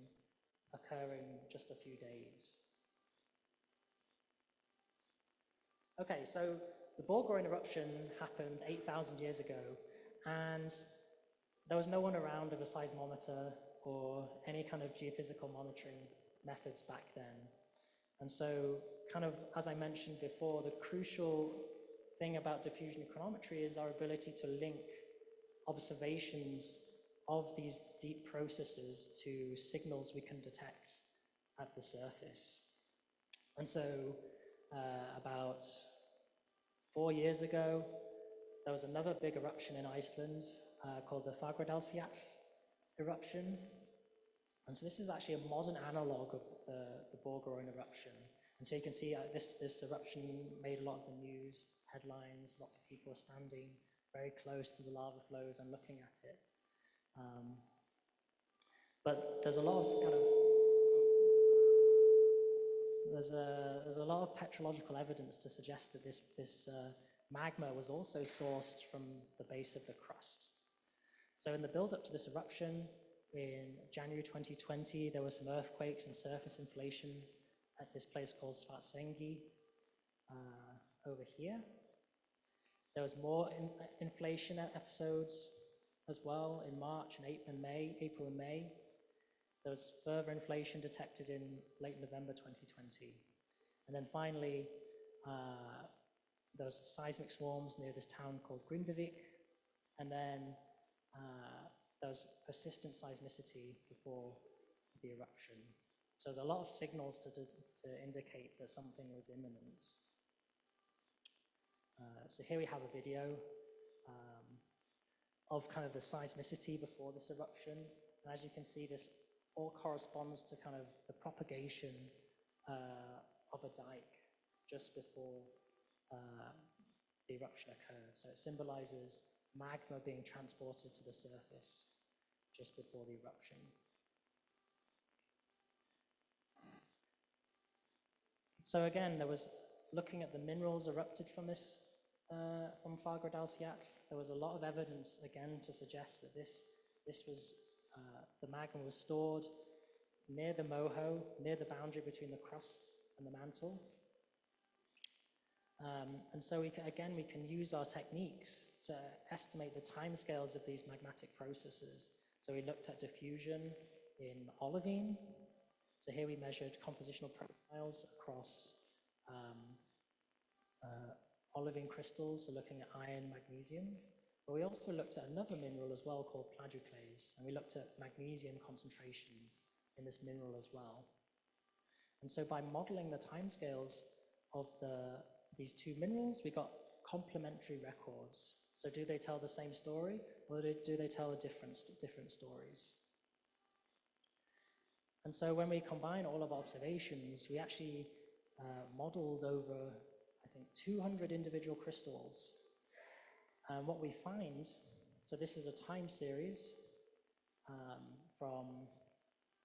[SPEAKER 5] occur in just a few days. Okay, so the Borgeroin eruption happened 8,000 years ago, and there was no one around with a seismometer or any kind of geophysical monitoring methods back then. And so, kind of, as I mentioned before, the crucial thing about diffusion chronometry is our ability to link observations of these deep processes to signals we can detect at the surface. And so, about 4 years ago, there was another big eruption in Iceland called the Fagradalsfjall eruption. And so this is actually a modern analog of the Borgeroin eruption. And so you can see this eruption made a lot of the news, headlines, lots of people are standing very close to the lava flows and looking at it. But there's a lot of kind of, there's a lot of petrological evidence to suggest that this magma was also sourced from the base of the crust. So in the build-up to this eruption, in January 2020, there were some earthquakes and surface inflation at this place called Svartsengi over here. There was more inflation episodes as well in March and April and May. There was further inflation detected in late November 2020. And then finally, there was seismic swarms near this town called Grindavik. And then there was persistent seismicity before the eruption. So there's a lot of signals to indicate that something was imminent. So here we have a video of kind of the seismicity before this eruption. And as you can see, this all corresponds to kind of the propagation of a dike just before the eruption occurred. So it symbolizes magma being transported to the surface just before the eruption. So again, there was looking at the minerals erupted from this, from Fagradalsfjall. There was a lot of evidence again to suggest that this was the magma was stored near the MOHO, near the boundary between the crust and the mantle. And so we can use our techniques to estimate the timescales of these magmatic processes. So we looked at diffusion in olivine. So here we measured compositional profiles across olivine crystals, so looking at iron, magnesium. But we also looked at another mineral as well called plagioclase, and we looked at magnesium concentrations in this mineral as well. And so by modeling the timescales of these two minerals, we got complementary records. So do they tell the same story, or do they tell different stories? And so when we combine all of our observations, we actually modeled over, I think, 200 individual crystals. And what we find, so this is a time series from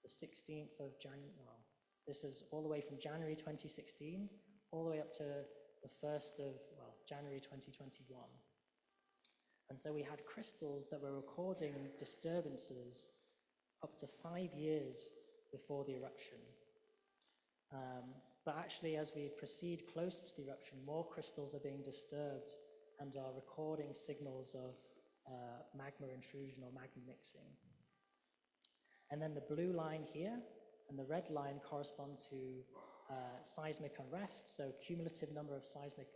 [SPEAKER 5] the 16th of January, well, this is all the way from January 2016, all the way up to the 1st of, well, January 2021. And so we had crystals that were recording disturbances up to 5 years before the eruption. But actually, as we proceed closer to the eruption, more crystals are being disturbed and are recording signals of magma intrusion or magma mixing. And then the blue line here and the red line correspond to seismic unrest, so cumulative number of seismic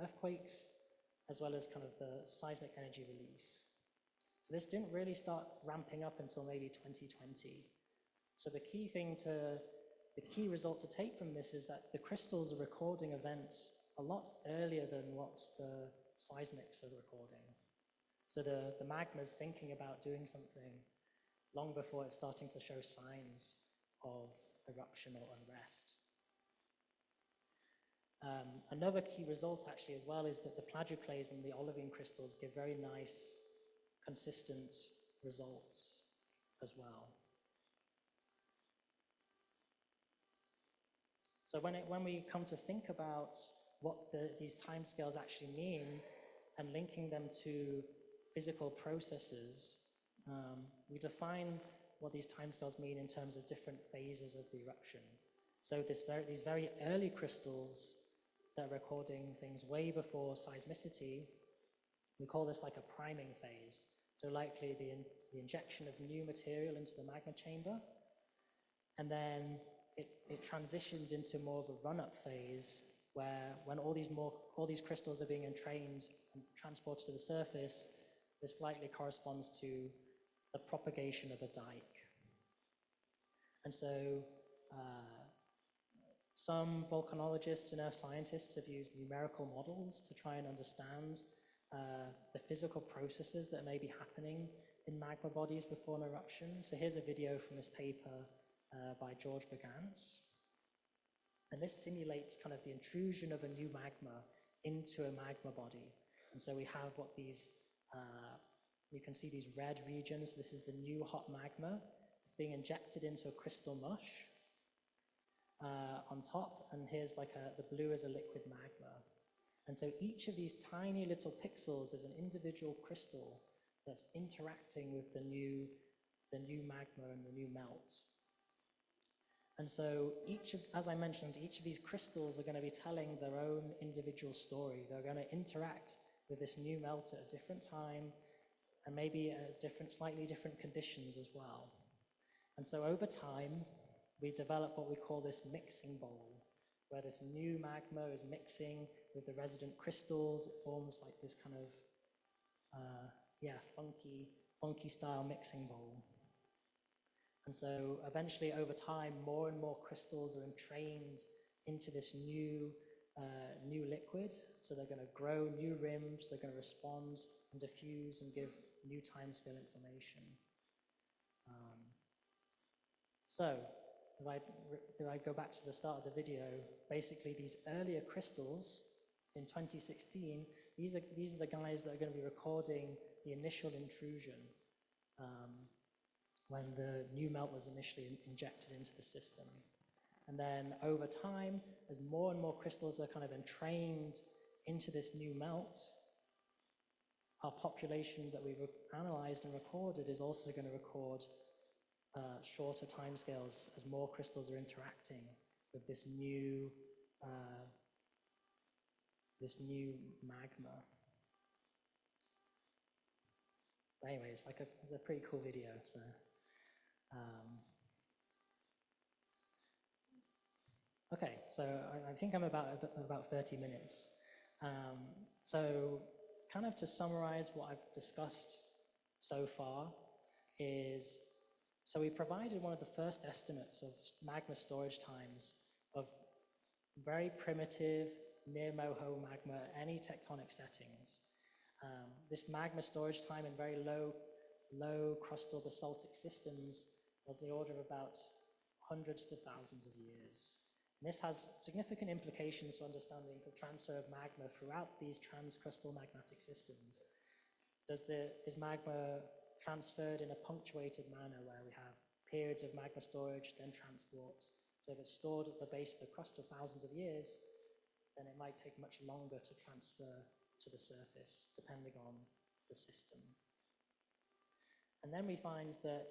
[SPEAKER 5] earthquakes, as well as kind of the seismic energy release. So this didn't really start ramping up until maybe 2020. So the key result to take from this is that the crystals are recording events a lot earlier than what the seismics are recording. So the magma is thinking about doing something long before it's starting to show signs of eruption or unrest. Another key result actually as well is that the plagioclase and the olivine crystals give very nice, consistent results as well. So when we come to think about what these timescales actually mean and linking them to physical processes, we define what these timescales mean in terms of different phases of the eruption. So these very early crystals that are recording things way before seismicity, we call this like a priming phase. So likely the injection of new material into the magma chamber, and then it transitions into more of a run-up phase where when all these crystals are being entrained and transported to the surface, this likely corresponds to the propagation of a dike. And so some volcanologists and earth scientists have used numerical models to try and understand the physical processes that may be happening in magma bodies before an eruption. So here's a video from this paper by George Bagans. And this simulates kind of the intrusion of a new magma into a magma body. And so we have what these, you can see these red regions. This is the new hot magma. It's being injected into a crystal mush on top. And here's like the blue is a liquid magma. And so each of these tiny little pixels is an individual crystal that's interacting with the new magma and the new melt. And so as I mentioned, each of these crystals are going to be telling their own individual story. They're going to interact with this new melt at a different time and maybe at slightly different conditions as well. And so over time, we develop what we call this mixing bowl, where this new magma is mixing with the resident crystals. It forms like this kind of, funky style mixing bowl. And so eventually over time, more and more crystals are entrained into this new liquid. So they're going to grow new rims, they're going to respond and diffuse and give new timescale information. So if I go back to the start of the video, basically these earlier crystals in 2016, these are the guys that are going to be recording the initial intrusion when the new melt was initially injected into the system. And then over time, as more and more crystals are kind of entrained into this new melt, our population that we've analyzed and recorded is also going to record shorter timescales as more crystals are interacting with this new magma. But anyway, it's a pretty cool video. So, okay, so I think I'm about 30 minutes. So kind of to summarize what I've discussed so far is, so we provided one of the first estimates of magma storage times of very primitive near moho magma at any tectonic settings. This magma storage time in very low crustal basaltic systems was the order of about hundreds to thousands of years. And this has significant implications for understanding the transfer of magma throughout these transcrustal magmatic systems. Is magma transferred in a punctuated manner where we have periods of magma storage, then transport? So if it's stored at the base of the crust for thousands of years, then it might take much longer to transfer to the surface, depending on the system. And then we find that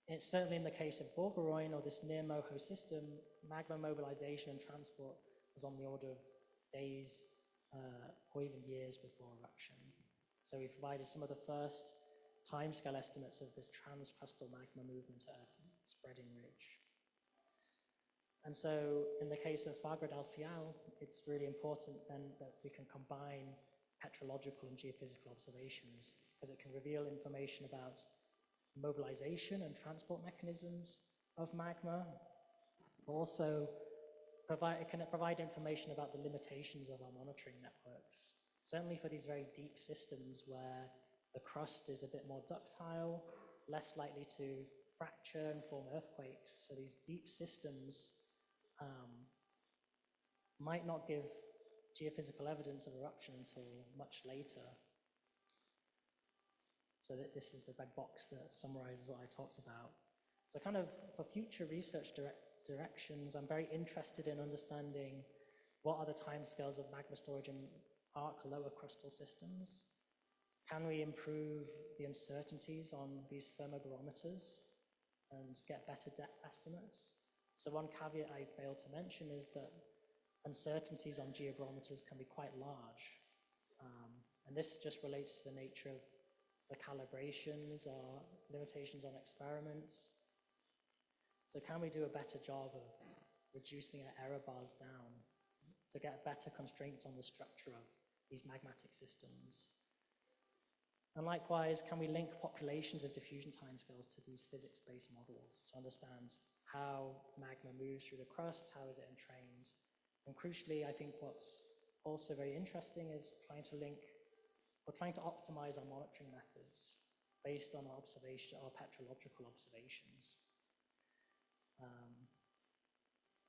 [SPEAKER 5] it's certainly in the case of Borgeroin or this near moho system, magma mobilization and transport was on the order of days or even years before eruption. So we provided some of the first timescale estimates of this transcrustal magma movement at a spreading ridge. And so in the case of Fagradal's Fial, it's really important then that we can combine petrological and geophysical observations, because it can reveal information about mobilization and transport mechanisms of magma. Also, it can provide information about the limitations of our monitoring networks. Certainly for these very deep systems where the crust is a bit more ductile, less likely to fracture and form earthquakes. So these deep systems might not give geophysical evidence of eruption until much later. So this is the red box that summarizes what I talked about. So kind of for future research directions, I'm very interested in understanding what are the timescales of magma storage in arc lower crustal systems. Can we improve the uncertainties on these thermobarometers and get better depth estimates? So one caveat I failed to mention is that uncertainties on geobarometers can be quite large. And this just relates to the nature of the calibrations or limitations on experiments. So can we do a better job of reducing our error bars down to get better constraints on the structure of these magmatic systems? And likewise, can we link populations of diffusion timescales to these physics-based models to understand how magma moves through the crust, how is it entrained? And crucially, I think what's also very interesting is trying to optimize our monitoring methods based on our petrological observations.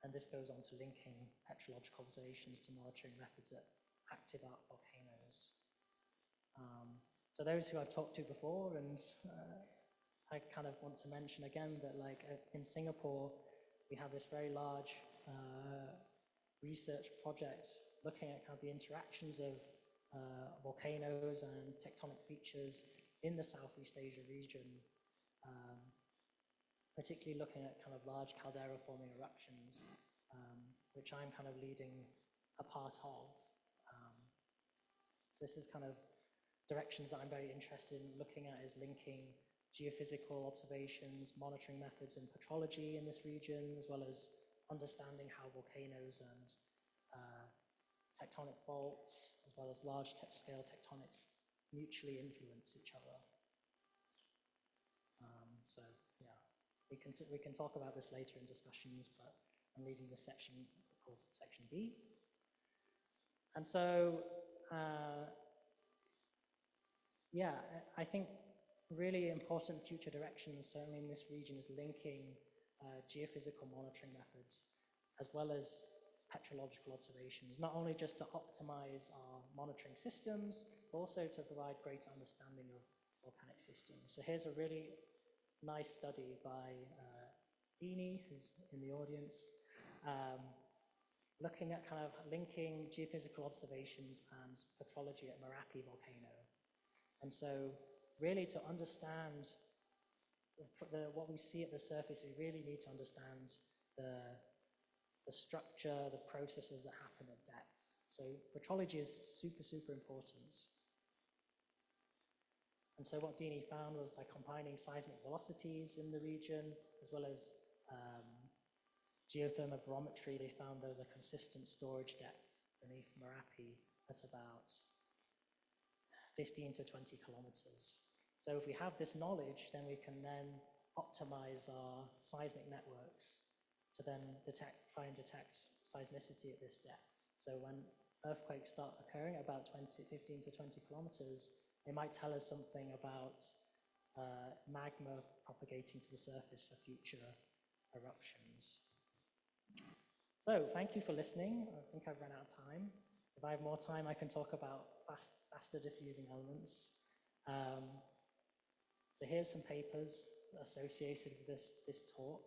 [SPEAKER 5] And this goes on to linking petrological observations to monitoring methods at active arc volcanoes. So those who I've talked to before, and I kind of want to mention again that like in Singapore, we have this very large research project looking at kind of the interactions of volcanoes and tectonic features in the Southeast Asia region, particularly looking at kind of large caldera forming eruptions, which I'm kind of leading a part of. So this is kind of directions that I'm very interested in looking at, is linking geophysical observations, monitoring methods and petrology in this region, as well as understanding how volcanoes and tectonic faults, as well as large scale tectonics, mutually influence each other. So yeah, we can talk about this later in discussions, but I'm leading this section called section B. And so, yeah, I think really important future directions, certainly in this region, is linking geophysical monitoring methods as well as petrological observations, not only just to optimize our monitoring systems, but also to provide greater understanding of volcanic systems. So here's a really nice study by Dini, who's in the audience, looking at kind of linking geophysical observations and petrology at Merapi volcano. And so really to understand what we see at the surface, we really need to understand the structure, the processes that happen at depth. So petrology is super, super important. And so what Dini found was by combining seismic velocities in the region, as well as geothermobarometry, they found there was a consistent storage depth beneath Merapi at about 15 to 20 kilometers. So if we have this knowledge, then we can then optimize our seismic networks to then try and detect seismicity at this depth. So when earthquakes start occurring at about 15 to 20 kilometers, they might tell us something about magma propagating to the surface for future eruptions. So thank you for listening. I think I've run out of time. If I have more time, I can talk about faster diffusing elements. So here's some papers associated with this talk.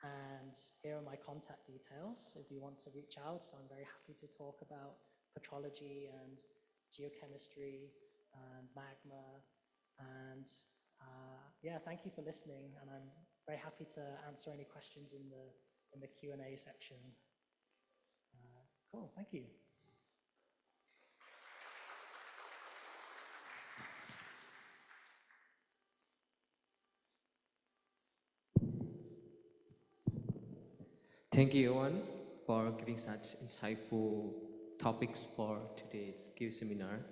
[SPEAKER 5] And here are my contact details. If you want to reach out, I'm very happy to talk about petrology and geochemistry and magma. And yeah, thank you for listening. And I'm very happy to answer any questions in the Q&A section. Cool, thank you.
[SPEAKER 4] Thank you, Euan, for giving such insightful topics for today's Geoseminar.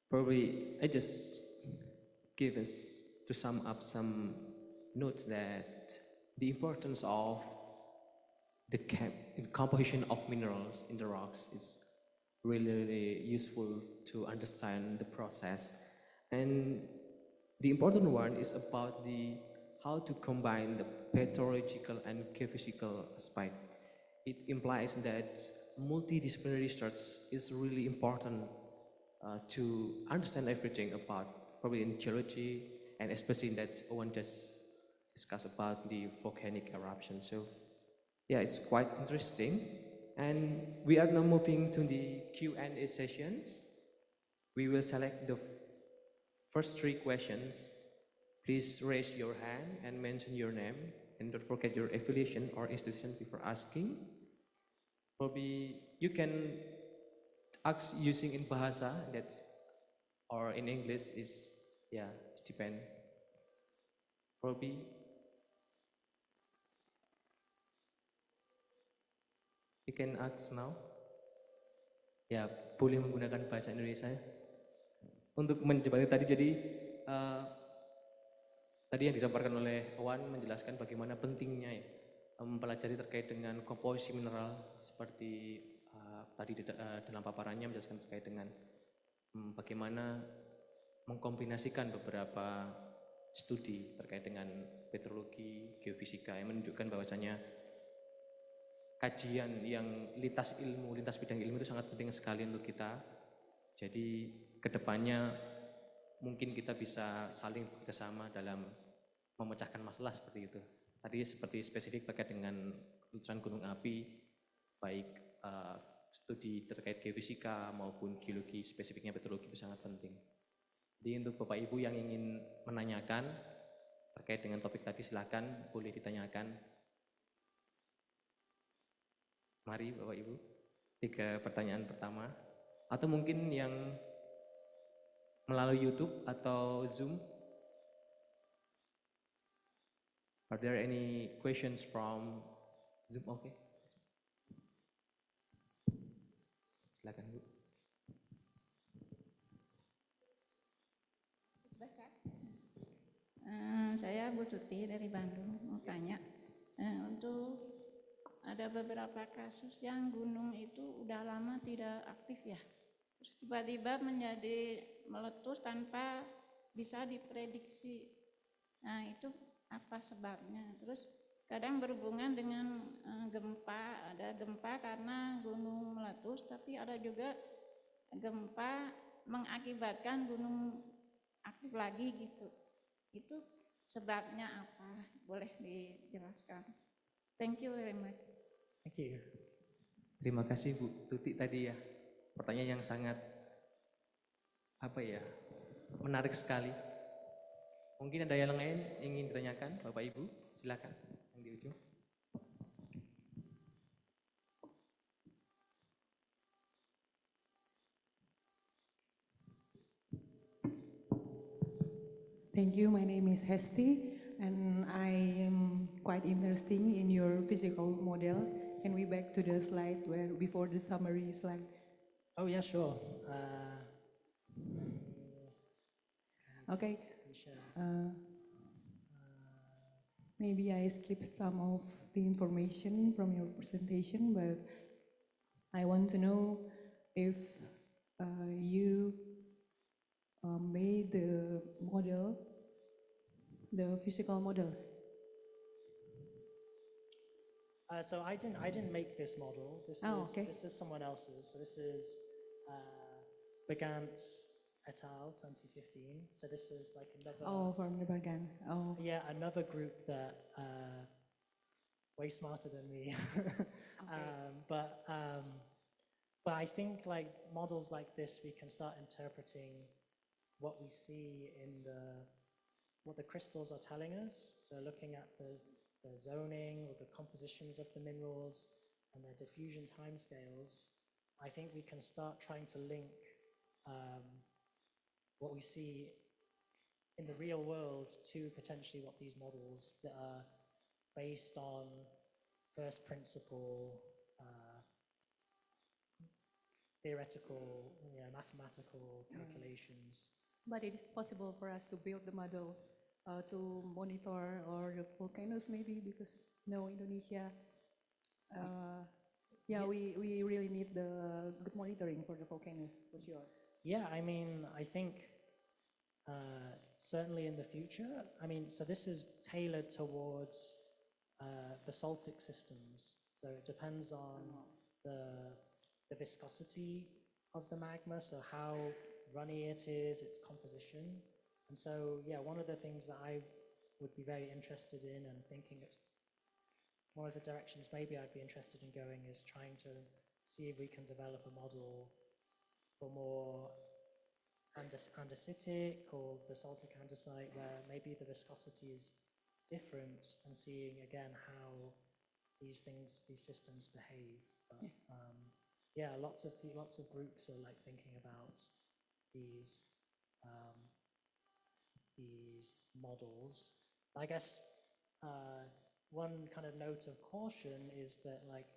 [SPEAKER 4] Probably I just give us to sum up some notes that the importance of the composition of minerals in the rocks is really useful to understand the process. And the important one is about how to combine the petrological and geophysical aspect. It implies that multidisciplinary research is really important to understand everything about probably in geology, and especially in that one just discussed about the volcanic eruption. So yeah, it's quite interesting. And we are now moving to the Q&A sessions. We will select the first 3 questions. Please raise your hand and mention your name, and don't forget your affiliation or institution before asking. Probably you can ask using in bahasa that's, or in English is, yeah, it depends. Probably you can ask now. Ya, boleh menggunakan bahasa Indonesia. Untuk menjawab tadi, jadi tadi yang disampaikan oleh Euan menjelaskan bagaimana pentingnya ya, mempelajari terkait dengan komposisi mineral seperti tadi dalam paparannya menjelaskan terkait dengan bagaimana mengkombinasikan beberapa studi terkait dengan petrologi, geofisika yang menunjukkan bahwasanya kajian yang lintas bidang ilmu itu sangat penting sekali untuk kita. Jadi kedepannya mungkin kita bisa saling bekerjasama dalam memecahkan masalah seperti itu. Tadi seperti spesifik terkait dengan letusan gunung api, baik studi terkait geofisika maupun geologi, spesifiknya petrologi itu sangat penting. Jadi untuk Bapak Ibu yang ingin menanyakan terkait dengan topik tadi, silakan boleh ditanyakan. Mari Bapak Ibu, 3 pertanyaan pertama. Atau mungkin yang melalui YouTube atau Zoom. Are there any questions from Zoom? Oke. Silakan Bu.
[SPEAKER 6] Baca. Saya Bu Tuti dari Bandung, mau tanya. Untuk ada beberapa kasus yang gunung itu udah lama tidak aktif ya, terus tiba-tiba menjadi meletus tanpa bisa diprediksi. Nah itu apa sebabnya? Terus kadang berhubungan dengan gempa, ada gempa karena gunung meletus, tapi ada juga gempa mengakibatkan gunung aktif lagi gitu. Itu sebabnya apa? Boleh dijelaskan? Thank you very much.
[SPEAKER 5] Thank you.
[SPEAKER 4] Terima kasih Bu Tuti tadi ya. Pertanyaan yang sangat menarik sekali. Mungkin ada yang lain ingin ditanyakan Bapak Ibu, silakan yang di ujung.
[SPEAKER 7] Thank you. My name is Hesti, and I am quite interested in your physical model. Can we back to the slide where before the summary slide?
[SPEAKER 5] Oh yeah, sure.
[SPEAKER 7] Okay.
[SPEAKER 5] we share.
[SPEAKER 7] Maybe I skip some of the information from your presentation, but I want to know if you made the model, the physical model.
[SPEAKER 5] So I didn't make this model. This is someone else's. So this is Badan et al. 2015. So this is like another.
[SPEAKER 7] Oh, from the Badan. Oh.
[SPEAKER 5] Yeah, another group that way smarter than me. But I think like models like this, we can start interpreting what we see in what the crystals are telling us. So looking at the zoning or the compositions of the minerals and their diffusion timescales, I think we can start trying to link what we see in the real world to potentially what these models that are based on first principle, theoretical, mathematical calculations.
[SPEAKER 7] But it is possible for us to build the model to monitor or the volcanoes maybe, because Indonesia, we really need the good monitoring for the volcanoes for sure.
[SPEAKER 5] Yeah, I mean, I think certainly in the future, I mean, so this is tailored towards basaltic systems. So it depends on the viscosity of the magma, so how runny it is, its composition. And so, yeah, one of the things that I would be very interested in and thinking it's one of the directions maybe I'd be interested in going is trying to see if we can develop a model for more andesitic or basaltic andesite where maybe the viscosity is different and seeing again how these systems behave. But, yeah, lots of groups are like thinking about these models. I guess one kind of note of caution is that like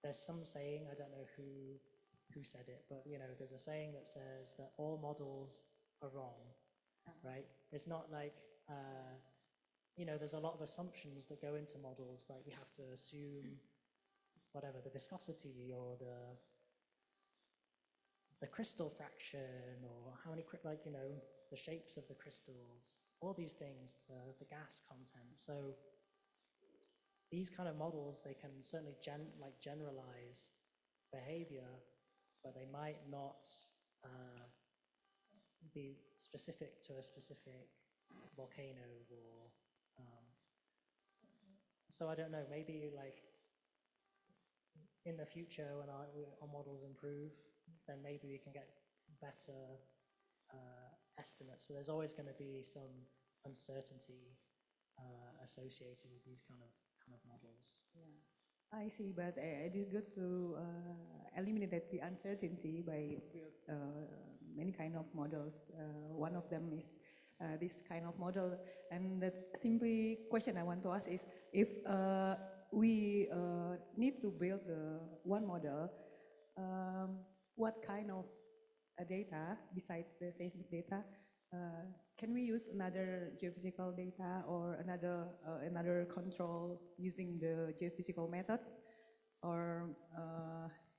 [SPEAKER 5] there's some saying, I don't know who said it, but there's a saying that says that all models are wrong, right? It's not like there's a lot of assumptions that go into models, like we have to assume whatever the viscosity or the crystal fraction or how many the shapes of the crystals, all these things, the gas content. So these kind of models, they can certainly generalize behavior, but they might not be specific to a specific volcano or so I don't know, maybe like in the future when our models improve, then maybe we can get better estimates. But there's always going to be some uncertainty associated with these kind of models.
[SPEAKER 7] Yeah, I see, but it is good to eliminate the uncertainty by many kind of models. One of them is this kind of model, and the simply question I want to ask is if we need to build one model, what kind of data besides the seismic data can we use another geophysical data or another control using the geophysical methods? Or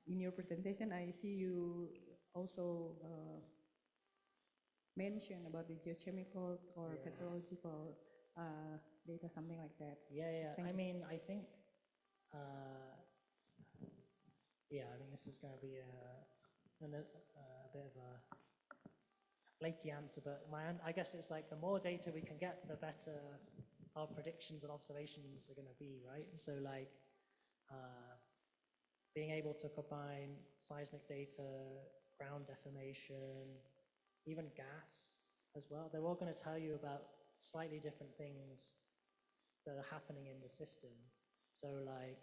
[SPEAKER 7] in your presentation, I see you also mention about the geochemicals or petrological data, something like that.
[SPEAKER 5] Yeah. I mean, I think, I think this is going to be a bit of a flaky answer, but I guess it's like the more data we can get, the better our predictions and observations are going to be, right? So like being able to combine seismic data, ground deformation, even gas as well, they're all going to tell you about slightly different things that are happening in the system. So like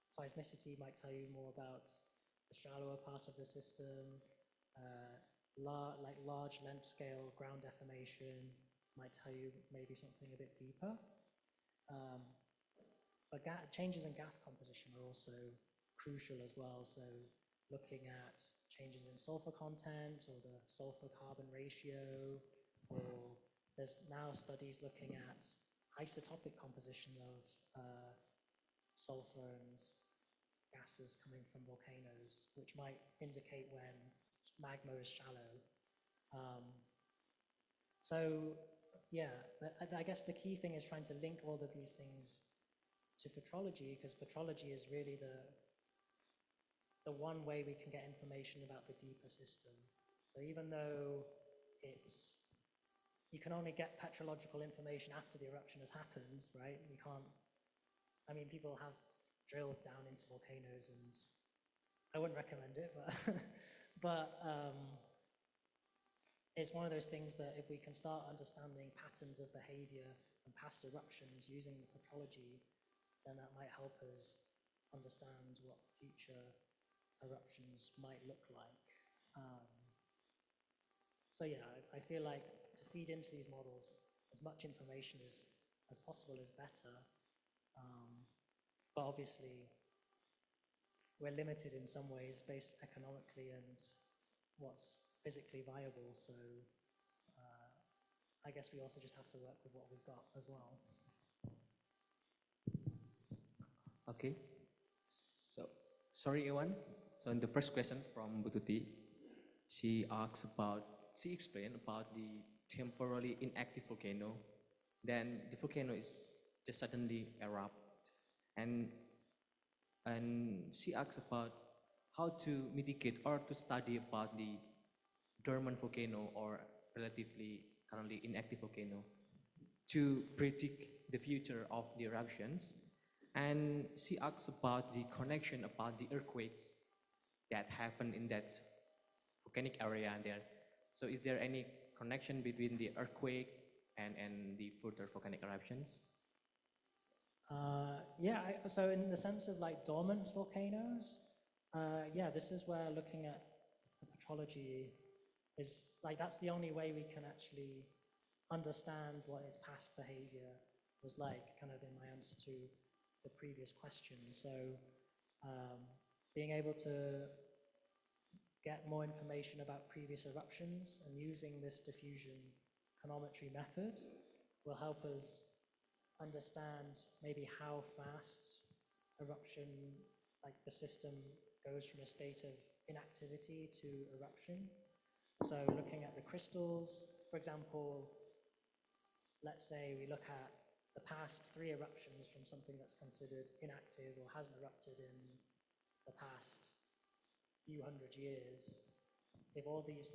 [SPEAKER 5] seismicity might tell you more about the shallower part of the system, like large length scale ground deformation might tell you maybe something a bit deeper. But changes in gas composition are also crucial as well. So looking at changes in sulfur content or the sulfur carbon ratio, or there's now studies looking at isotopic composition of sulfur and gases coming from volcanoes, which might indicate when magma is shallow. So yeah, I guess the key thing is trying to link all of these things to petrology, because petrology is really the one way we can get information about the deeper system. So even though you can only get petrological information after the eruption has happened, right? You can't, I mean, people have drilled down into volcanoes, and I wouldn't recommend it, but it's one of those things that if we can start understanding patterns of behavior and past eruptions using the petrology, then that might help us understand what future eruptions might look like. So yeah, I feel like to feed into these models, as much information as possible is better. But obviously, we're limited in some ways based economically and what's physically viable. So I guess we also just have to work with what we've got as well.
[SPEAKER 4] Okay. So, sorry, Euan. So, in the first question from Bututi, she explained about the temporarily inactive volcano. Then the volcano is just suddenly erupt, and she asks about how to mitigate or to study about the dormant volcano or relatively currently inactive volcano to predict the future of the eruptions. And she asks about the connection about the earthquakes that happen in that volcanic area there. So is there any connection between the earthquake and the further volcanic eruptions?
[SPEAKER 5] Yeah, so in the sense of like dormant volcanoes, yeah, this is where looking at the petrology is like, that's the only way we can actually understand what its past behavior was like, kind of in my answer to the previous question. So being able to get more information about previous eruptions and using this diffusion chronometry method will help us understand maybe how fast eruption, like the system goes from a state of inactivity to eruption. So looking at the crystals, for example, let's say we look at the past 3 eruptions from something that's considered inactive or hasn't erupted in the past few hundred years. If all these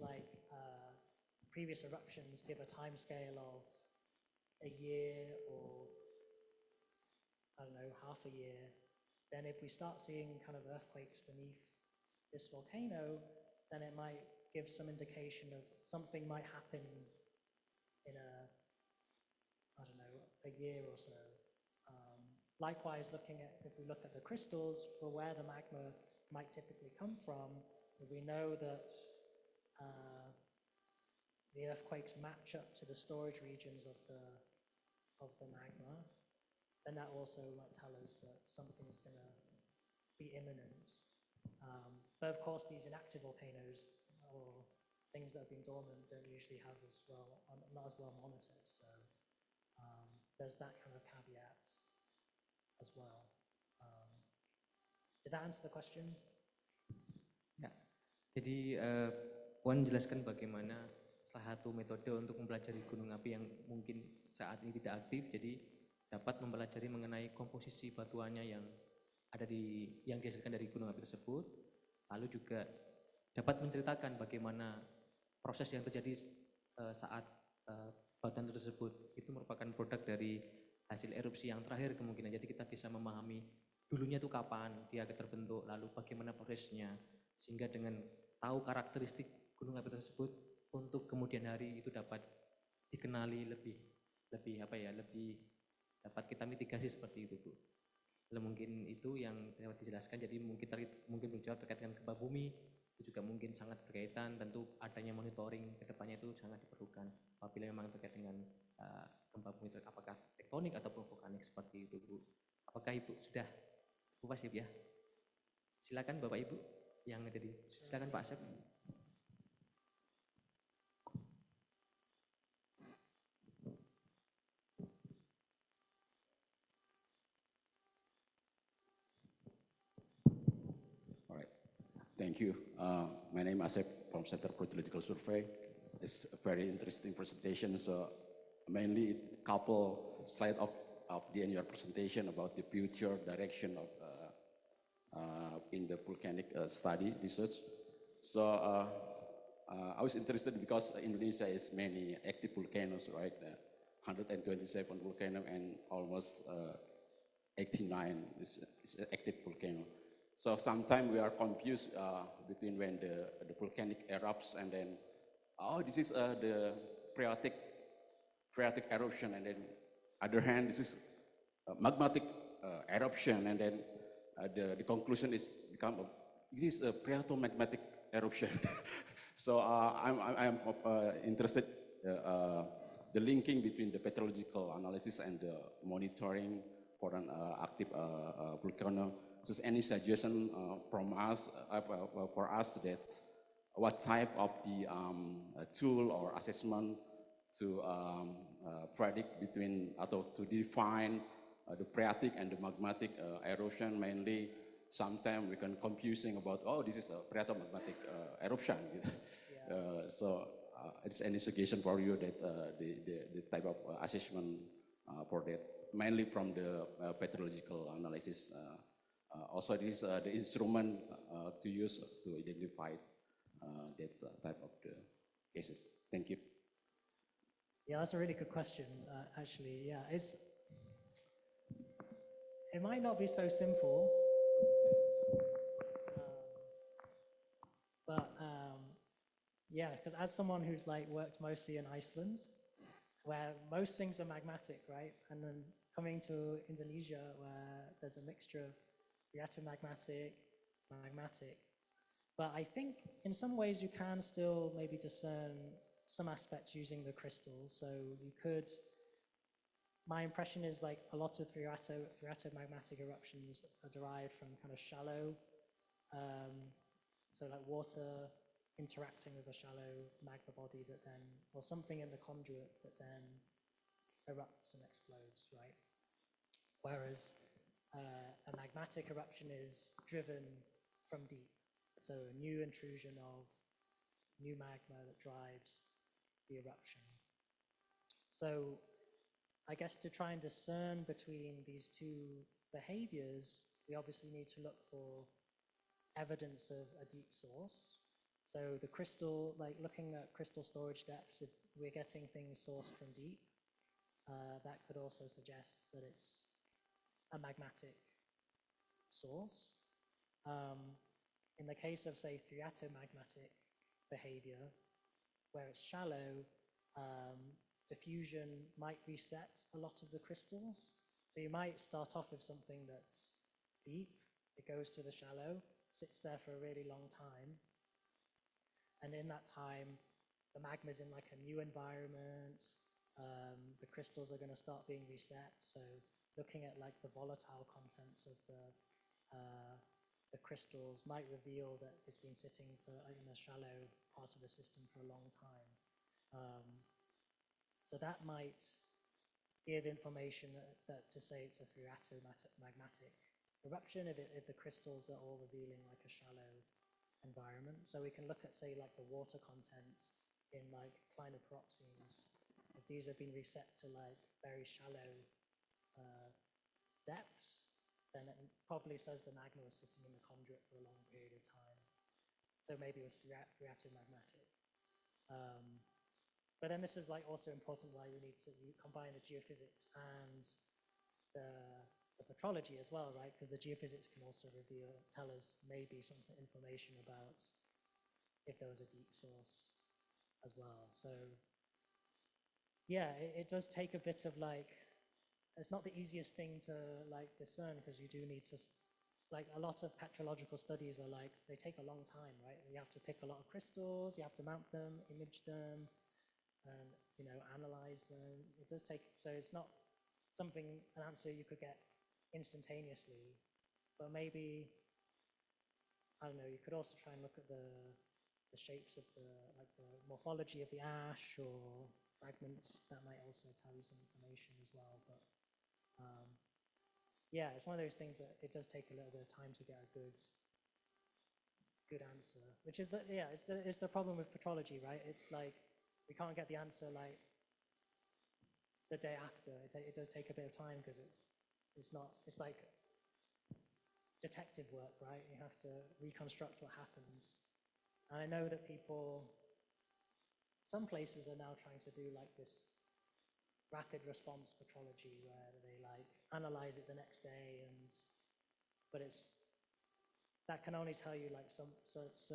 [SPEAKER 5] previous eruptions give a time scale of a year or, I don't know, half a year, then if we start seeing kind of earthquakes beneath this volcano, then it might give some indication of something might happen in I don't know, a year or so. Likewise, if we look at the crystals for where the magma might typically come from, if we know that the earthquakes match up to the storage regions of the magma, then that also might tell us that something's going to be imminent. But of course, these inactive volcanoes or things that have been dormant don't usually have as well, not as well monitored. So there's that kind of caveat as well. Did that answer the question?
[SPEAKER 4] Ya, jadi Puan menjelaskan bagaimana salah satu metode untuk mempelajari gunung api yang mungkin saat ini tidak aktif, jadi dapat mempelajari mengenai komposisi batuannya yang dihasilkan dari gunung api tersebut, lalu juga dapat menceritakan bagaimana proses yang terjadi saat batuan tersebut itu merupakan produk dari hasil erupsi yang terakhir kemungkinan. Jadi kita bisa memahami dulunya itu kapan dia terbentuk, lalu bagaimana prosesnya, sehingga dengan tahu karakteristik gunung api tersebut untuk kemudian hari itu dapat dikenali lebih dapat kita mitigasi seperti itu, Bu. Lalu mungkin itu yang dapat dijelaskan. Jadi mungkin menjawab terkait dengan gempa bumi itu juga mungkin sangat berkaitan, tentu adanya monitoring ke depannya itu sangat diperlukan apabila memang terkait dengan gempa bumi, apakah tektonik ataupun vulkanik seperti itu, Bu. Apakah Ibu sudah puas ya? Silakan Bapak Ibu yang ada di, silakan Pak Asep.
[SPEAKER 8] All right, thank you. My name is Asep from Center for Geological Survey. It's a very interesting presentation. So mainly couple slide of the in your presentation about the future direction of in the volcanic study research. So I was interested because Indonesia is many active volcanoes, right? 127 volcano and almost 89 is an active volcano. So sometimes we are confused between when the volcanic erupts and then, oh, this is the phreatic eruption, and then other hand, this is magmatic eruption, and then the conclusion is this is a phreatomagmatic eruption. So I'm interested the linking between the petrological analysis and the monitoring for an active volcano. Is any suggestion from us for us that what type of the tool or assessment to predict between or to define the phreatic and the magmatic erosion? Mainly, sometimes we can confusing about, oh, this is a phreatomagmatic eruption. So it's any suggestion for you that the type of assessment for that, mainly from the petrological analysis. Also, this is the instrument to use to identify that type of the cases. Thank you.
[SPEAKER 5] Yeah, that's a really good question, actually. Yeah, it might not be so simple, but yeah, because as someone who's like worked mostly in Iceland, where most things are magmatic, right? And then coming to Indonesia, where there's a mixture of phreatomagmatic, magmatic. But I think in some ways you can still maybe discern some aspects using the crystals. So you could, my impression is like a lot of phreatomagmatic eruptions are derived from kind of shallow, so like water interacting with a shallow magma body that then, or something in the conduit that then erupts and explodes, right? Whereas a magmatic eruption is driven from deep. So a new intrusion of new magma that drives the eruption. So I guess to try and discern between these two behaviors, we obviously need to look for evidence of a deep source. So the crystal, like looking at crystal storage depths, if we're getting things sourced from deep, that could also suggest that it's a magmatic source. In the case of, say, phreatomagmatic behavior, where it's shallow, diffusion might reset a lot of the crystals. So you might start off with something that's deep, it goes to the shallow, sits there for a really long time, and in that time, the magma's in like a new environment, the crystals are going to start being reset. So looking at like the volatile contents of the crystals might reveal that it's been sitting in a shallow part of the system for a long time. So that might give information that to say it's a phreatomagmatic eruption if the crystals are all revealing like a shallow environment. So we can look at, say, like the water content in like clinopyroxenes. If these have been reset to like very shallow depths, then it probably says the magma was sitting in the conduit for a long period of time. So maybe it was phreatomagmatic. But then this is like also important why we need to combine the geophysics and the petrology as well, right? Because the geophysics can also tell us maybe some information about if there was a deep source as well. So yeah, it does take a bit of like, it's not the easiest thing to like discern, because you do need to, like a lot of petrological studies are like, they take a long time, right? You have to pick a lot of crystals, you have to mount them, image them, and analyze them. It does take, so it's not an answer you could get instantaneously, but maybe I don't know, you could also try and look at the shapes of the morphology of the ash or fragments. That might also tell you some information as well. But yeah, it's one of those things that it does take a little bit of time to get a good answer, which is it's the problem with petrology, right? It's like we can't get the answer like the day after. It does take a bit of time because it's like detective work, right? You have to reconstruct what happens. And I know that some places are now trying to do like this rapid response petrology where they like analyze it the next day, but that can only tell you like some things,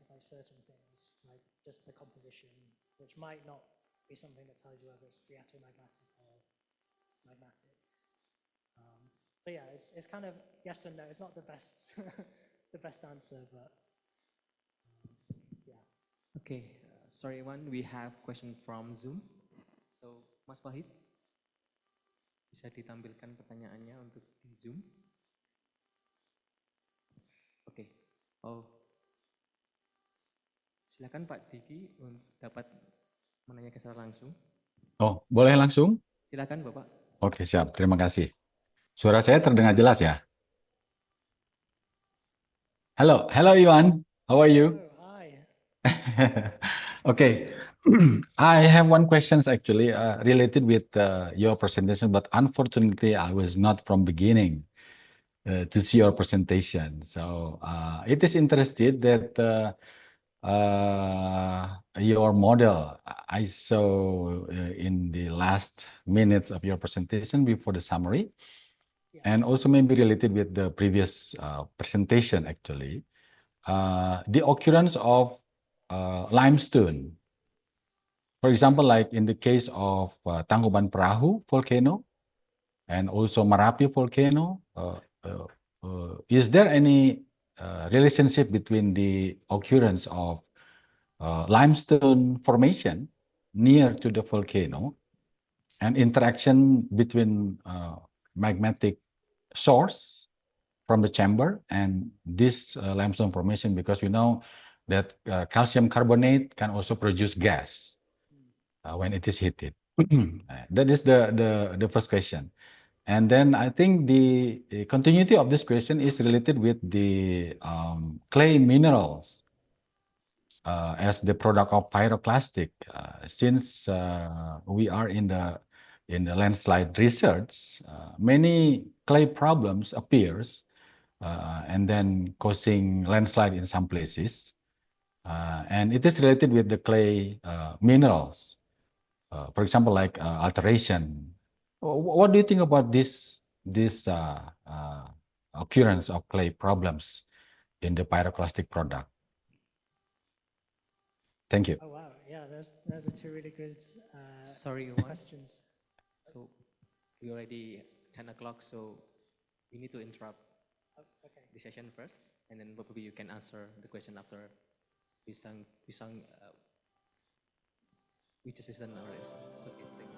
[SPEAKER 5] like certain things, like just the composition, which might not be something that tells you whether it's phreatomagmatic or magmatic. So yeah, it's kind of yes and no. It's not the best the best answer, but yeah.
[SPEAKER 4] Okay, sorry Euan, we have question from Zoom. So Mas Wahid, bisa ditampilkan pertanyaannya untuk di Zoom. Oke, oh silakan Pak Diki dapat menanyakan secara langsung.
[SPEAKER 9] Oh, boleh langsung?
[SPEAKER 4] Silakan Bapak.
[SPEAKER 9] Oke, siap. Terima kasih. Suara saya terdengar jelas ya? Hello, hello Euan. How are you?
[SPEAKER 5] Oh, hi.
[SPEAKER 9] Okay, I have one question actually related with your presentation, but unfortunately I was not from beginning to see your presentation. So it is interesting that your model I saw in the last minutes of your presentation before the summary, and also maybe related with the previous presentation actually, the occurrence of limestone. For example, like in the case of Tangkuban Perahu volcano and also Merapi volcano, is there any relationship between the occurrence of limestone formation near to the volcano and interaction between magmatic source from the chamber and this limestone formation, because we know that calcium carbonate can also produce gas when it is heated. That is the first question. And then I think the continuity of this question is related with the clay minerals as the product of pyroclastic. Since we are in the landslide research, many clay problems appears and then causing landslide in some places. And it is related with the clay minerals. For example, like alteration. What do you think about this occurrence of clay problems in the pyroclastic product? Thank you.
[SPEAKER 5] Oh wow, yeah, those are two really good
[SPEAKER 4] Sorry Euan.
[SPEAKER 5] questions.
[SPEAKER 4] So we already 10 o'clock, so we need to interrupt
[SPEAKER 5] Okay.
[SPEAKER 4] the session first, and then probably you can answer the question after we sang which season already. Okay, thank you.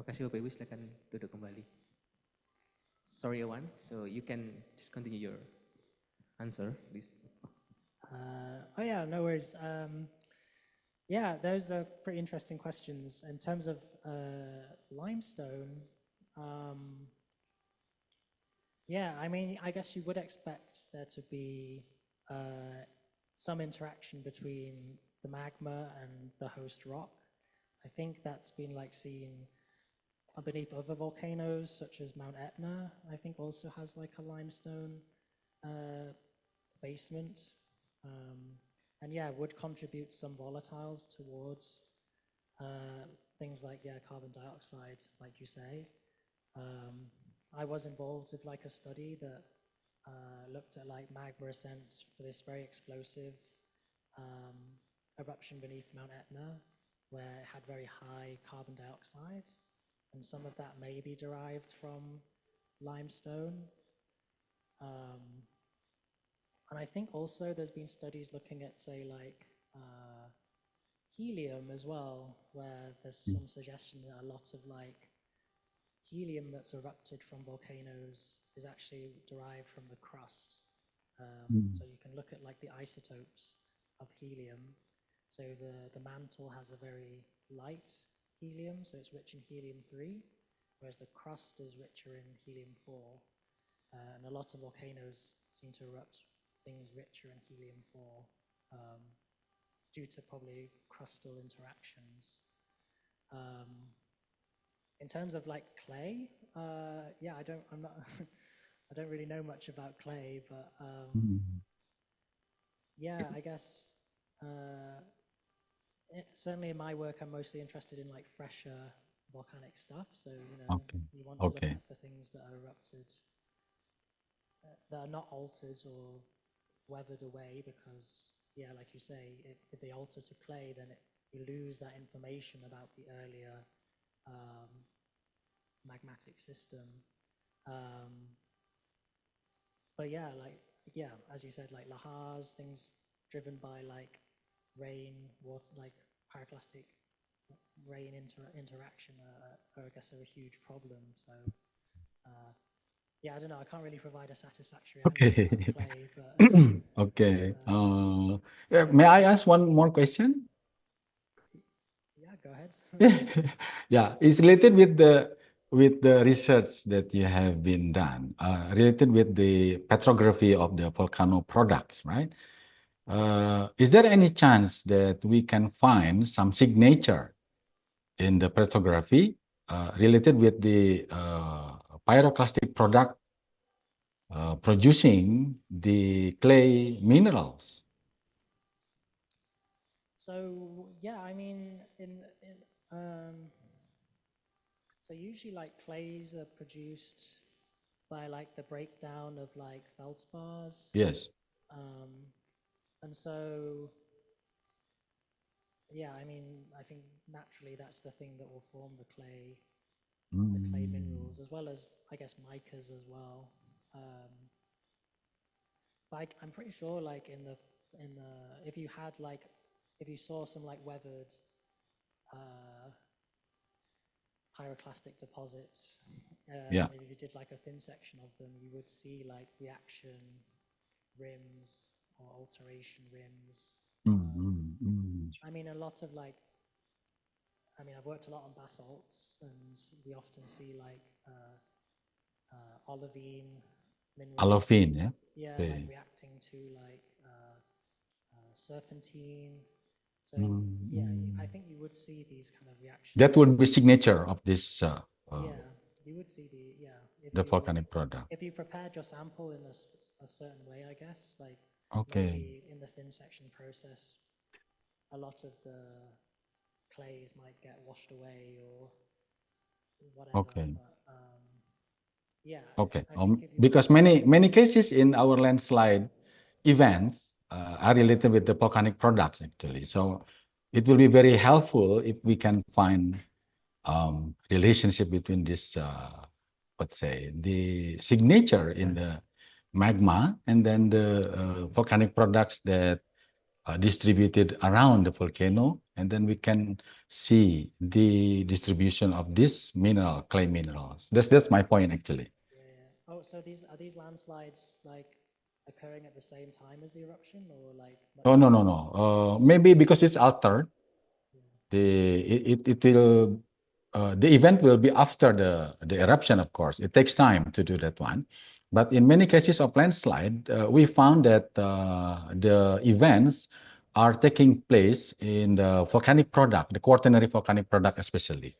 [SPEAKER 4] Terima kasih Bapak Ibu, silakan duduk kembali. Sorry Euan, so you can just continue your answer, please.
[SPEAKER 5] Oh yeah, no worries. Yeah, those are pretty interesting questions. In terms of limestone, yeah, I mean, I guess you would expect there to be some interaction between the magma and the host rock. I think that's been like seen beneath other volcanoes, such as Mount Etna. I think also has like a limestone basement. And yeah, would contribute some volatiles towards things like, yeah, carbon dioxide, like you say. I was involved with like a study that looked at like magma ascent for this very explosive eruption beneath Mount Etna, where it had very high carbon dioxide, and some of that may be derived from limestone. And I think also there's been studies looking at, say, like helium as well, where there's some suggestion that a lot of like helium that's erupted from volcanoes is actually derived from the crust. So you can look at like the isotopes of helium. So the mantle has a very light helium, so it's rich in helium-3, whereas the crust is richer in helium-4. And a lot of volcanoes seem to erupt things richer in helium-4 due to probably crustal interactions. In terms of like clay, yeah, I don't really know much about clay, but yeah, I guess certainly in my work, I'm mostly interested in like fresher volcanic stuff. So, you know, you want to look at the things that are erupted, that are not altered or weathered away, because, yeah, like you say, if they alter to clay, then you lose that information about the earlier magmatic system. But yeah, like, yeah, as you said, like lahars, things driven by like rain, water, like pyroclastic rain interaction are, I guess, are a huge problem. So yeah, I don't know, I can't really provide a satisfactory answer about clay, but
[SPEAKER 9] Okay. May I ask one more question?
[SPEAKER 5] yeah, go ahead.
[SPEAKER 9] Yeah, it's related with the research that you have been done, related with the petrography of the volcano products, right? Is there any chance that we can find some signature in the petrography related with the pyroclastic product producing the clay minerals?
[SPEAKER 5] So yeah, I mean, so usually like clays are produced by like the breakdown of like feldspars.
[SPEAKER 9] Yes.
[SPEAKER 5] And so yeah, I mean, I think naturally that's the thing that will form the clay minerals, as well as, I guess, micas as well. But I'm pretty sure, like if you had like, if you saw some like weathered pyroclastic deposits, if you did like a thin section of them, you would see like reaction rims or alteration rims. I mean, a lot of like, I mean, I've worked a lot on basalts, and we often see like olivine minerals.
[SPEAKER 9] Olivine, yeah?
[SPEAKER 5] Yeah,
[SPEAKER 9] Okay.
[SPEAKER 5] like reacting to like serpentine. So yeah, I think you would see these kind of reactions.
[SPEAKER 9] That would be signature of this
[SPEAKER 5] yeah, you would see
[SPEAKER 9] the volcanic product.
[SPEAKER 5] If you prepared your sample in a certain way, I guess, like
[SPEAKER 9] Okay.
[SPEAKER 5] maybe in the thin section process, a lot of the clays might get washed away or whatever.
[SPEAKER 9] Okay.
[SPEAKER 5] But, yeah.
[SPEAKER 9] Okay.
[SPEAKER 5] I think if you
[SPEAKER 9] Because many cases in our landslide events are related with the volcanic products actually. So it will be very helpful if we can find relationship between this, let's say, the signature in the magma and then the volcanic products that are distributed around the volcano and then we can see the distribution of these clay minerals. That's my point actually.
[SPEAKER 5] Yeah. Oh, so are these landslides like occurring at the same time as the eruption, or like?
[SPEAKER 9] Oh no. Maybe because it's altered, it will the event will be after the eruption. Of course, it takes time to do that one. But in many cases of landslide, we found that the events are taking place in the volcanic product, the quaternary volcanic product especially.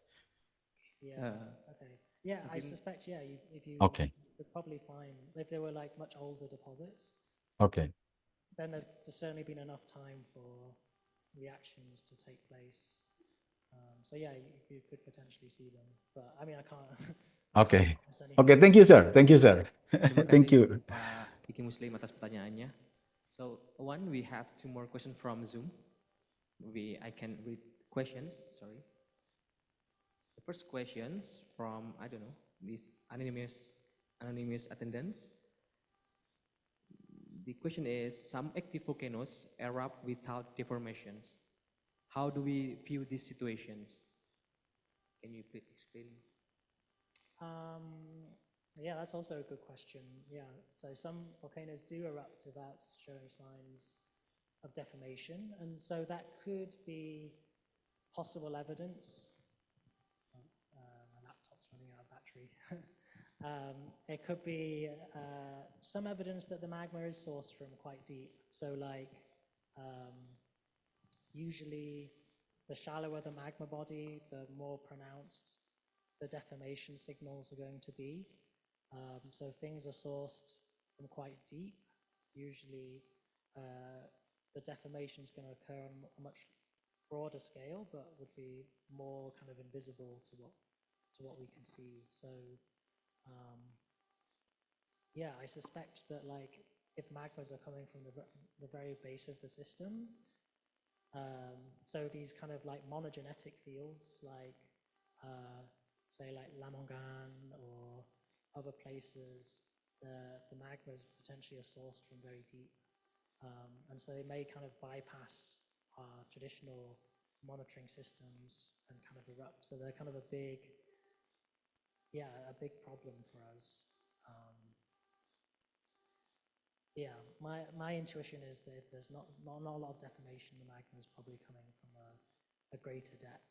[SPEAKER 5] Yeah. Okay. Yeah, I suspect. Yeah, if you
[SPEAKER 9] Okay.
[SPEAKER 5] would probably find if they were like much older deposits,
[SPEAKER 9] Okay.
[SPEAKER 5] then there's certainly been enough time for reactions to take place. So yeah, you could potentially see them, but I mean I can't.
[SPEAKER 9] Okay. Okay. Thank you, sir. Thank you, sir.
[SPEAKER 4] Terima
[SPEAKER 9] Thank
[SPEAKER 4] kasih,
[SPEAKER 9] you.
[SPEAKER 4] Pak Kiki Muslim atas pertanyaannya. So, one, we have 2 more questions from Zoom. I can read questions, sorry. The first questions from, I don't know, this anonymous attendance. The question is, some active volcanoes erupt without deformations. How do we view these situations? Can you please explain?
[SPEAKER 5] Yeah, that's also a good question. Yeah, so some volcanoes do erupt without showing signs of deformation, and so that could be possible evidence. My laptop's running out of battery. It could be some evidence that the magma is sourced from quite deep. So like usually the shallower the magma body, the more pronounced the deformation signals are going to be. So if things are sourced from quite deep, usually the deformation is going to occur on a much broader scale, but would be more kind of invisible to what we can see. So yeah, I suspect that like if magmas are coming from the very base of the system, so these kind of like monogenetic fields, like say like Lamongan or other places, the magmas potentially are sourced from very deep, and so they may kind of bypass our traditional monitoring systems and kind of erupt. So they're kind of a big problem for us. Yeah, my intuition is that if there's not a lot of deformation, the magma is probably coming from a greater depth,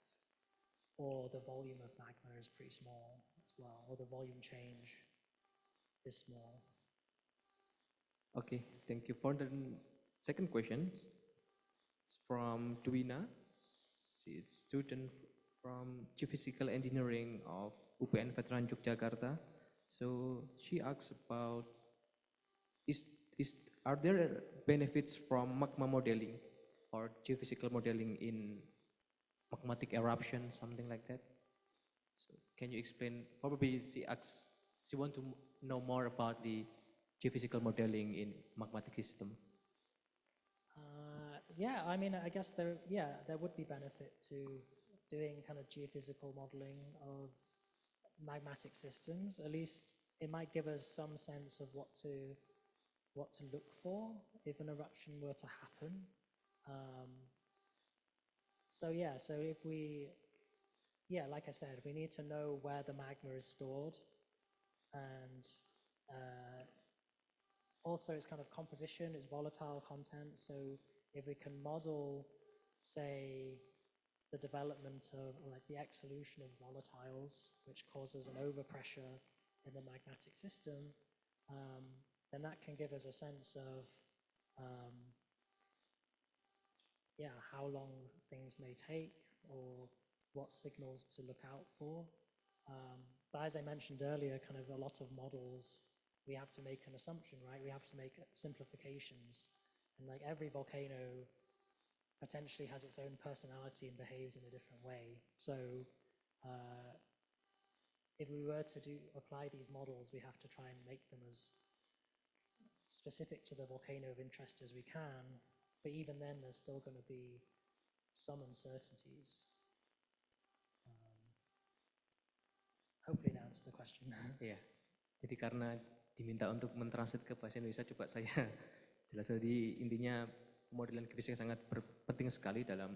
[SPEAKER 5] or the volume of magma is pretty small as well, or the volume change is small.
[SPEAKER 4] Okay, thank you. For the second question, it's from Duwina. She's a student from Geophysical Engineering of UPN Veteran Yogyakarta. So she asks about, are there benefits from magma modeling or geophysical modeling in magmatic eruption, something like that? So can you explain? Probably she wants to know more about the geophysical modeling in magmatic system.
[SPEAKER 5] Yeah, I mean, I guess there would be benefit to doing kind of geophysical modeling of magmatic systems. At least it might give us some sense of what to look for if an eruption were to happen. So if we, like I said, we need to know where the magma is stored, and also its kind of composition, its volatile content. So if we can model, say, the development of like the exsolution of volatiles, which causes an overpressure in the magmatic system, then that can give us a sense of how long things may take or what signals to look out for. But as I mentioned earlier, kind of a lot of models, we have to make an assumption, right? We have to make simplifications, and like every volcano potentially has its own personality and behaves in a different way. So if we were to apply these models, we have to try and make them as specific to the volcano of interest as we can, but even then there's still going to be some uncertainties. Hopefully that answers the question.
[SPEAKER 4] Iya, jadi karena diminta untuk mentranslate ke bahasa Indonesia, coba saya jelaskan. Jadi intinya modelan geofisika sangat penting sekali dalam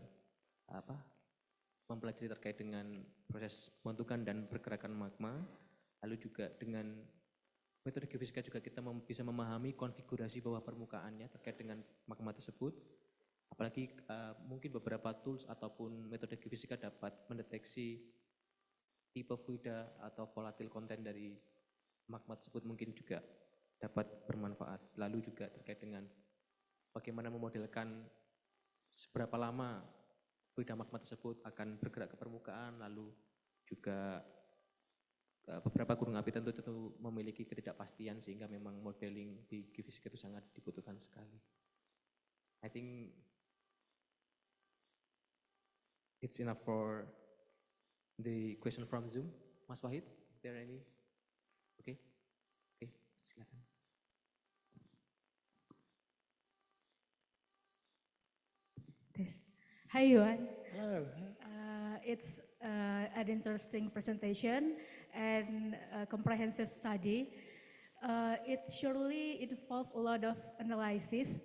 [SPEAKER 4] mempelajari terkait dengan proses pembentukan dan pergerakan magma, lalu juga dengan metode geofisika juga kita bisa memahami konfigurasi bawah permukaannya terkait dengan magma tersebut. Apalagi mungkin beberapa tools ataupun metode geofisika dapat mendeteksi tipe fluida atau volatil konten dari magma tersebut mungkin juga dapat bermanfaat. Lalu juga terkait dengan bagaimana memodelkan seberapa lama fluida magma tersebut akan bergerak ke permukaan, lalu juga beberapa gunung api tentu memiliki ketidakpastian sehingga memang modeling di geofisika itu sangat dibutuhkan sekali. I think it's enough for the question from Zoom. Mas Wahid, is there any? Okay, silakan.
[SPEAKER 2] Hi Euan.
[SPEAKER 5] Hello.
[SPEAKER 2] It's an interesting presentation and a comprehensive study. It surely involves a lot of analysis.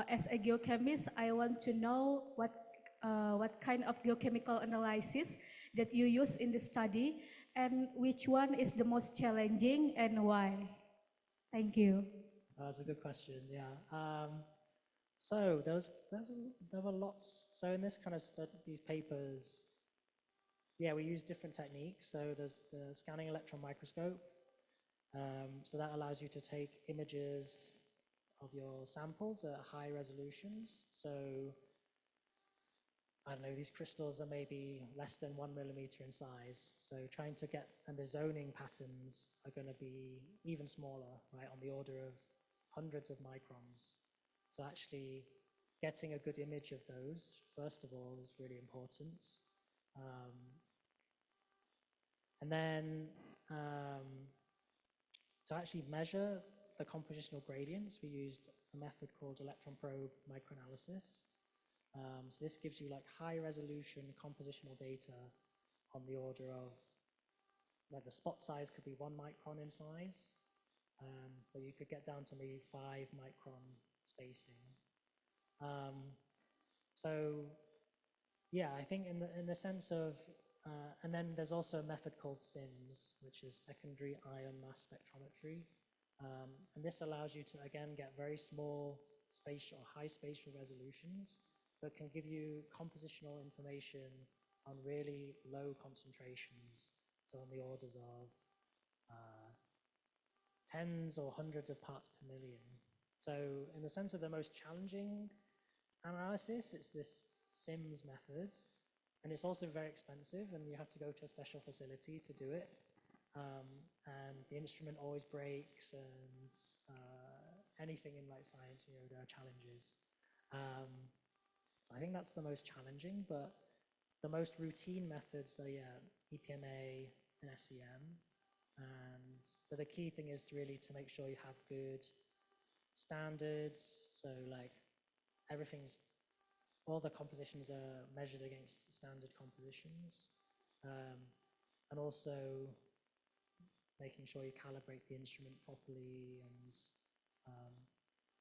[SPEAKER 2] As a geochemist, I want to know what kind of geochemical analysis that you use in the study and which one is the most challenging and why. Thank you.
[SPEAKER 5] That's a good question, yeah. So there were lots. So in this kind of these papers, yeah, we use different techniques. So there's the scanning electron microscope. So that allows you to take images of your samples at high resolutions. So I don't know, these crystals are maybe less than 1 millimeter in size. So trying to get, and the zoning patterns are going to be even smaller, right, on the order of hundreds of microns. So actually getting a good image of those, first of all, is really important. And then to actually measure the compositional gradients, we used a method called electron probe microanalysis. So this gives you like high resolution compositional data on the order of, like the spot size could be 1 micron in size, but you could get down to maybe 5 micron spacing. So yeah, I think in the sense of, and then there's also a method called SIMS, which is secondary ion mass spectrometry. And this allows you to, again, get very small spatial, high spatial resolutions, but can give you compositional information on really low concentrations, so on the orders of tens or hundreds of parts per million. So in the sense of the most challenging analysis, it's this SIMS method, and it's also very expensive, and you have to go to a special facility to do it. And the instrument always breaks, and anything in like science, you know, there are challenges. So I think that's the most challenging, but the most routine methods are, yeah, EPMA and SEM. But the key thing is really to make sure you have good standards. So like all the compositions are measured against standard compositions. And also making sure you calibrate the instrument properly. And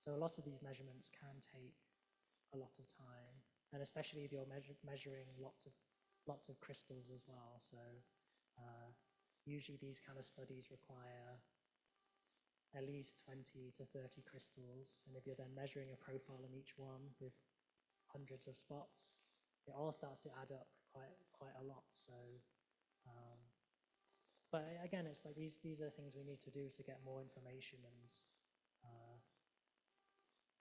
[SPEAKER 5] so a lot of these measurements can take a lot of time, and especially if you're measuring lots of crystals as well. So usually these kind of studies require at least 20 to 30 crystals, and if you're then measuring a profile in each one with hundreds of spots, it all starts to add up quite a lot. So but again, it's like these are things we need to do to get more information and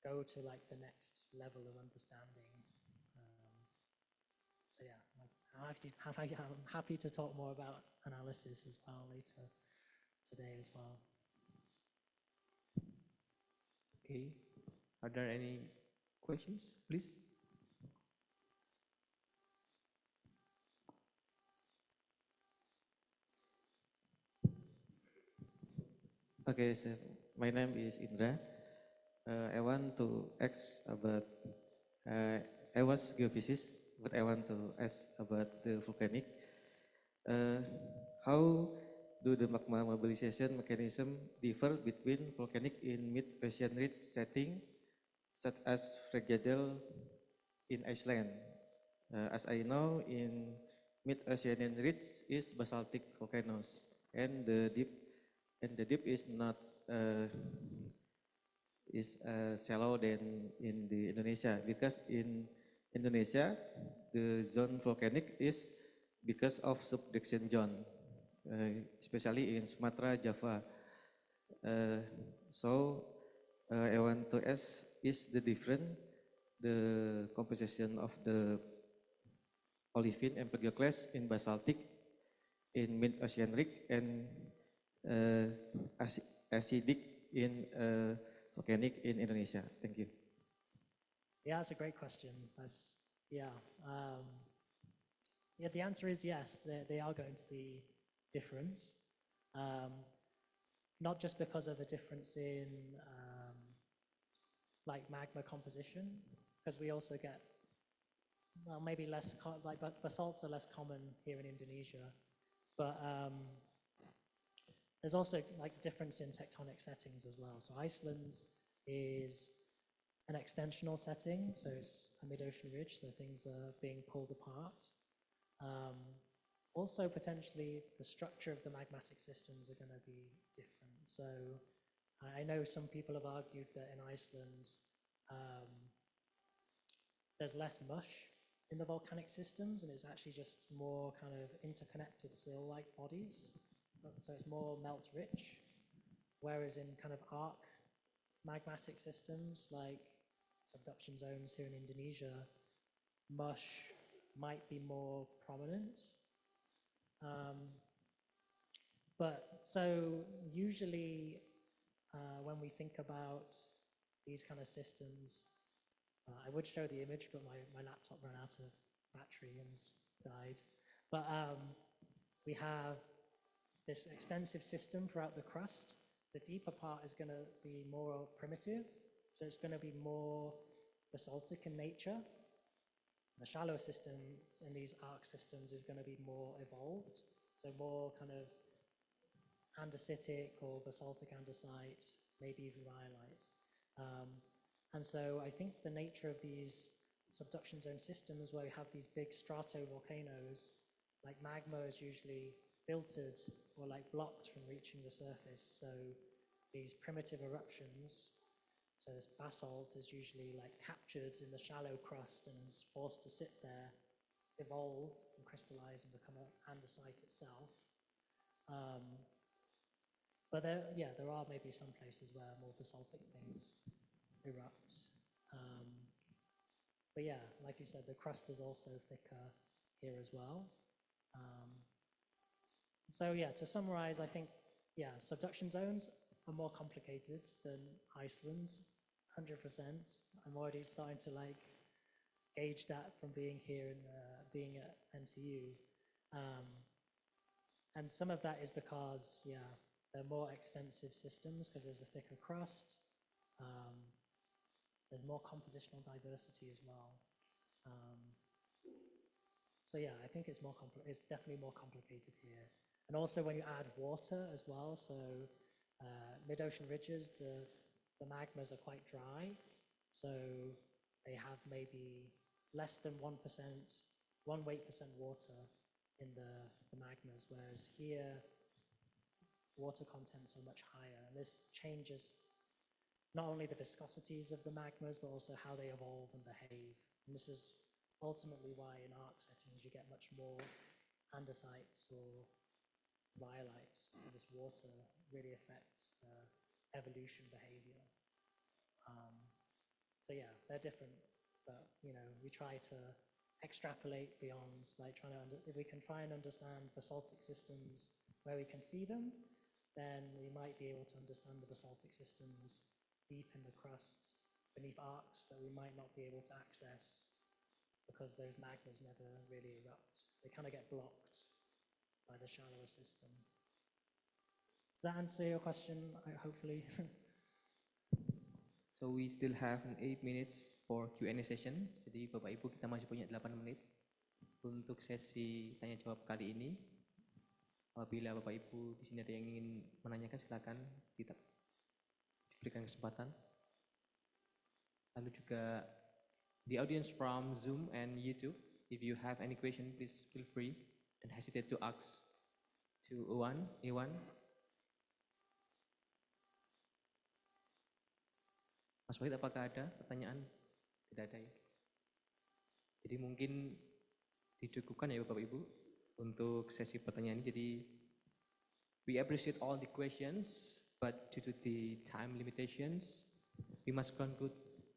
[SPEAKER 5] go to like the next level of understanding. So yeah, I'm happy to talk more about analysis as well later today as well.
[SPEAKER 4] Okay, are there any questions, please?
[SPEAKER 10] Okay, so my name is Indra. I want to ask about, I was geophysicist, but I want to ask about the volcanic. How do the magma mobilization mechanism differ between volcanic in mid-ocean ridge setting, such as Fregadel in Iceland? As I know, in mid-Oceanian ridge is basaltic volcanoes, and the deep is not shallow than in the Indonesia, because in Indonesia the zone volcanic is because of subduction zone, especially in Sumatra, Java. I want to ask, is the composition of the olivine and plagioclase in basaltic in mid-oceanic and acidic in volcanic in Indonesia? Thank you.
[SPEAKER 5] Yeah, that's a great question. Yeah, the answer is yes, they are going to be different. Not just because of a difference in like magma composition, because we also get, well, maybe less, like basalts are less common here in Indonesia, but there's also like difference in tectonic settings as well. So Iceland is an extensional setting, so it's a mid-ocean ridge, so things are being pulled apart. Also, potentially, the structure of the magmatic systems are going to be different. So I know some people have argued that in Iceland, there's less mush in the volcanic systems, and it's actually just more kind of interconnected sill-like bodies. So it's more melt-rich, whereas in kind of arc magmatic systems, like subduction zones here in Indonesia, mush might be more prominent. But so usually when we think about these kind of systems, I would show the image, but my laptop ran out of battery and died. But we have this extensive system throughout the crust. The deeper part is going to be more primitive, so it's going to be more basaltic in nature. The shallow systems in these arc systems is going to be more evolved, so more kind of andesitic or basaltic andesite, maybe even rhyolite. And so I think the nature of these subduction zone systems, where we have these big stratovolcanoes, like magma is usually filtered or like blocked from reaching the surface. So these primitive eruptions, so this basalt is usually like captured in the shallow crust and is forced to sit there, evolve and crystallize and become an andesite itself. But there are maybe some places where more basaltic things erupt. But yeah, like you said, the crust is also thicker here as well. So yeah, to summarize, I think, yeah, subduction zones are more complicated than Iceland, 100%. I'm already starting to like gauge that from being here and being at NTU. And some of that is because, yeah, they're more extensive systems because there's a thicker crust. There's more compositional diversity as well. So yeah, I think it's definitely more complicated here. And also when you add water as well, so mid-ocean ridges, the magmas are quite dry, so they have maybe less than 1% weight percent water in the magmas, whereas here water contents are much higher, and this changes not only the viscosities of the magmas, but also how they evolve and behave. And this is ultimately why in arc settings you get much more andesites or rhyolites. This water really affects the evolution behavior. So yeah, they're different, but you know, we try to extrapolate beyond, like if we can try and understand basaltic systems where we can see them, then we might be able to understand the basaltic systems deep in the crust beneath arcs that we might not be able to access because those magmas never really erupt. They kind of get blocked by the shallower system. Does that answer your question, hopefully?
[SPEAKER 4] So we still have 8 minutes for Q&A session. Jadi Bapak Ibu, kita masih punya 8 menit untuk sesi tanya jawab kali ini. Apabila Bapak Ibu di sini ada yang ingin menanyakan, silakan kita diberikan kesempatan. Lalu juga the audience from Zoom and YouTube, If you have any question, please feel free. Don't hesitate to ask to Euan. Mas Wahid, apakah ada pertanyaan? Tidak ada ya. Jadi mungkin dicukupkan ya Bapak Ibu untuk sesi pertanyaan ini. Jadi we appreciate all the questions, but due to the time limitations, we must conclude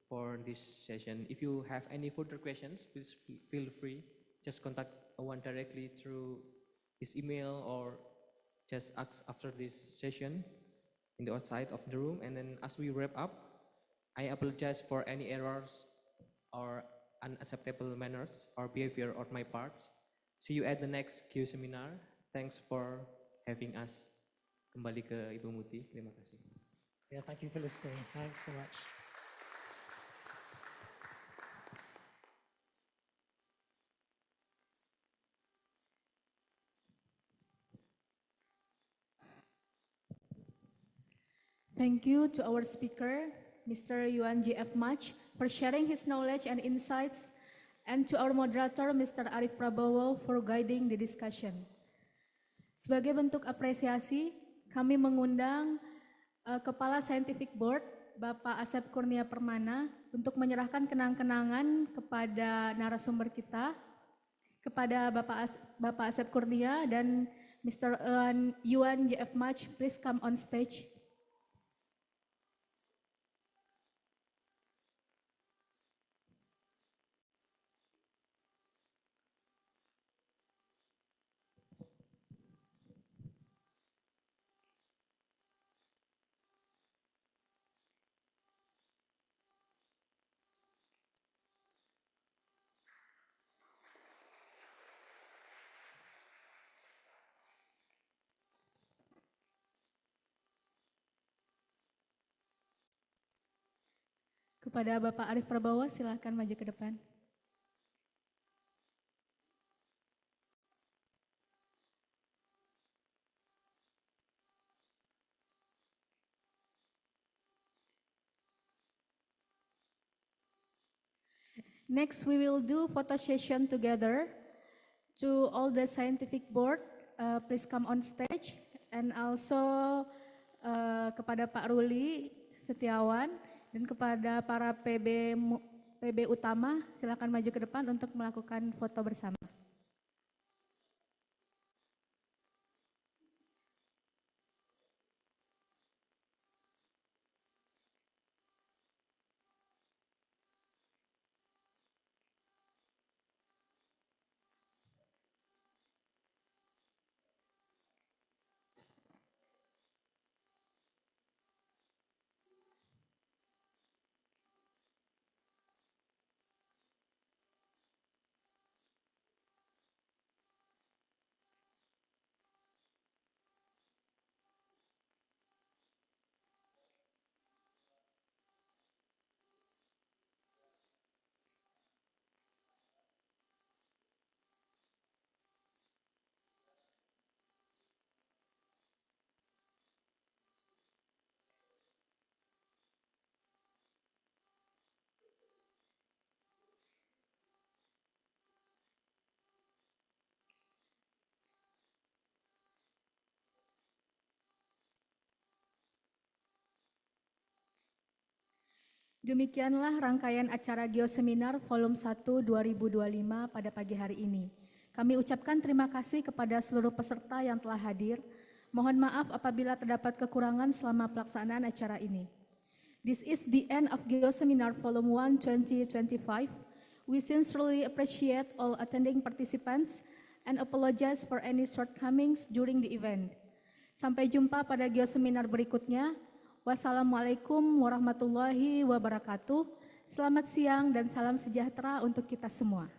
[SPEAKER 4] for this session. If you have any further questions, please feel free. Just contact Euan directly through his email or just ask after this session in the outside of the room. And then as we wrap up, I apologize for any errors or unacceptable manners or behavior on my part. See you at the next Geoseminar. Thanks for having us. Kembali ke Ibu Muti. Terima kasih.
[SPEAKER 5] Yeah, thank you for listening. Thanks so much.
[SPEAKER 2] Thank you to our speaker, Mr. Euan J.F. Mutch, for sharing his knowledge and insights, and to our moderator, Mr. Arief Prabowo, for guiding the discussion. Sebagai bentuk apresiasi, kami mengundang Kepala Scientific Board, Bapak Asep Kurnia Permana, untuk menyerahkan kenang-kenangan kepada narasumber kita, kepada Bapak Asep Kurnia dan Mr. Euan J.F. Mutch. Please come on stage. Kepada Bapak Arief Prabowo, silakan maju ke depan. Next, we will do photo session together. To all the scientific board, please come on stage. And also kepada Pak Ruli Setiawan dan kepada para PB utama, silakan maju ke depan untuk melakukan foto bersama. Demikianlah rangkaian acara Geoseminar Volume 1 2025 pada pagi hari ini. Kami ucapkan terima kasih kepada seluruh peserta yang telah hadir. Mohon maaf apabila terdapat kekurangan selama pelaksanaan acara ini. This is the end of Geoseminar Volume 1 2025. We sincerely appreciate all attending participants and apologize for any shortcomings during the event. Sampai jumpa pada Geoseminar berikutnya. Wassalamualaikum warahmatullahi wabarakatuh. Selamat siang dan salam sejahtera untuk kita semua.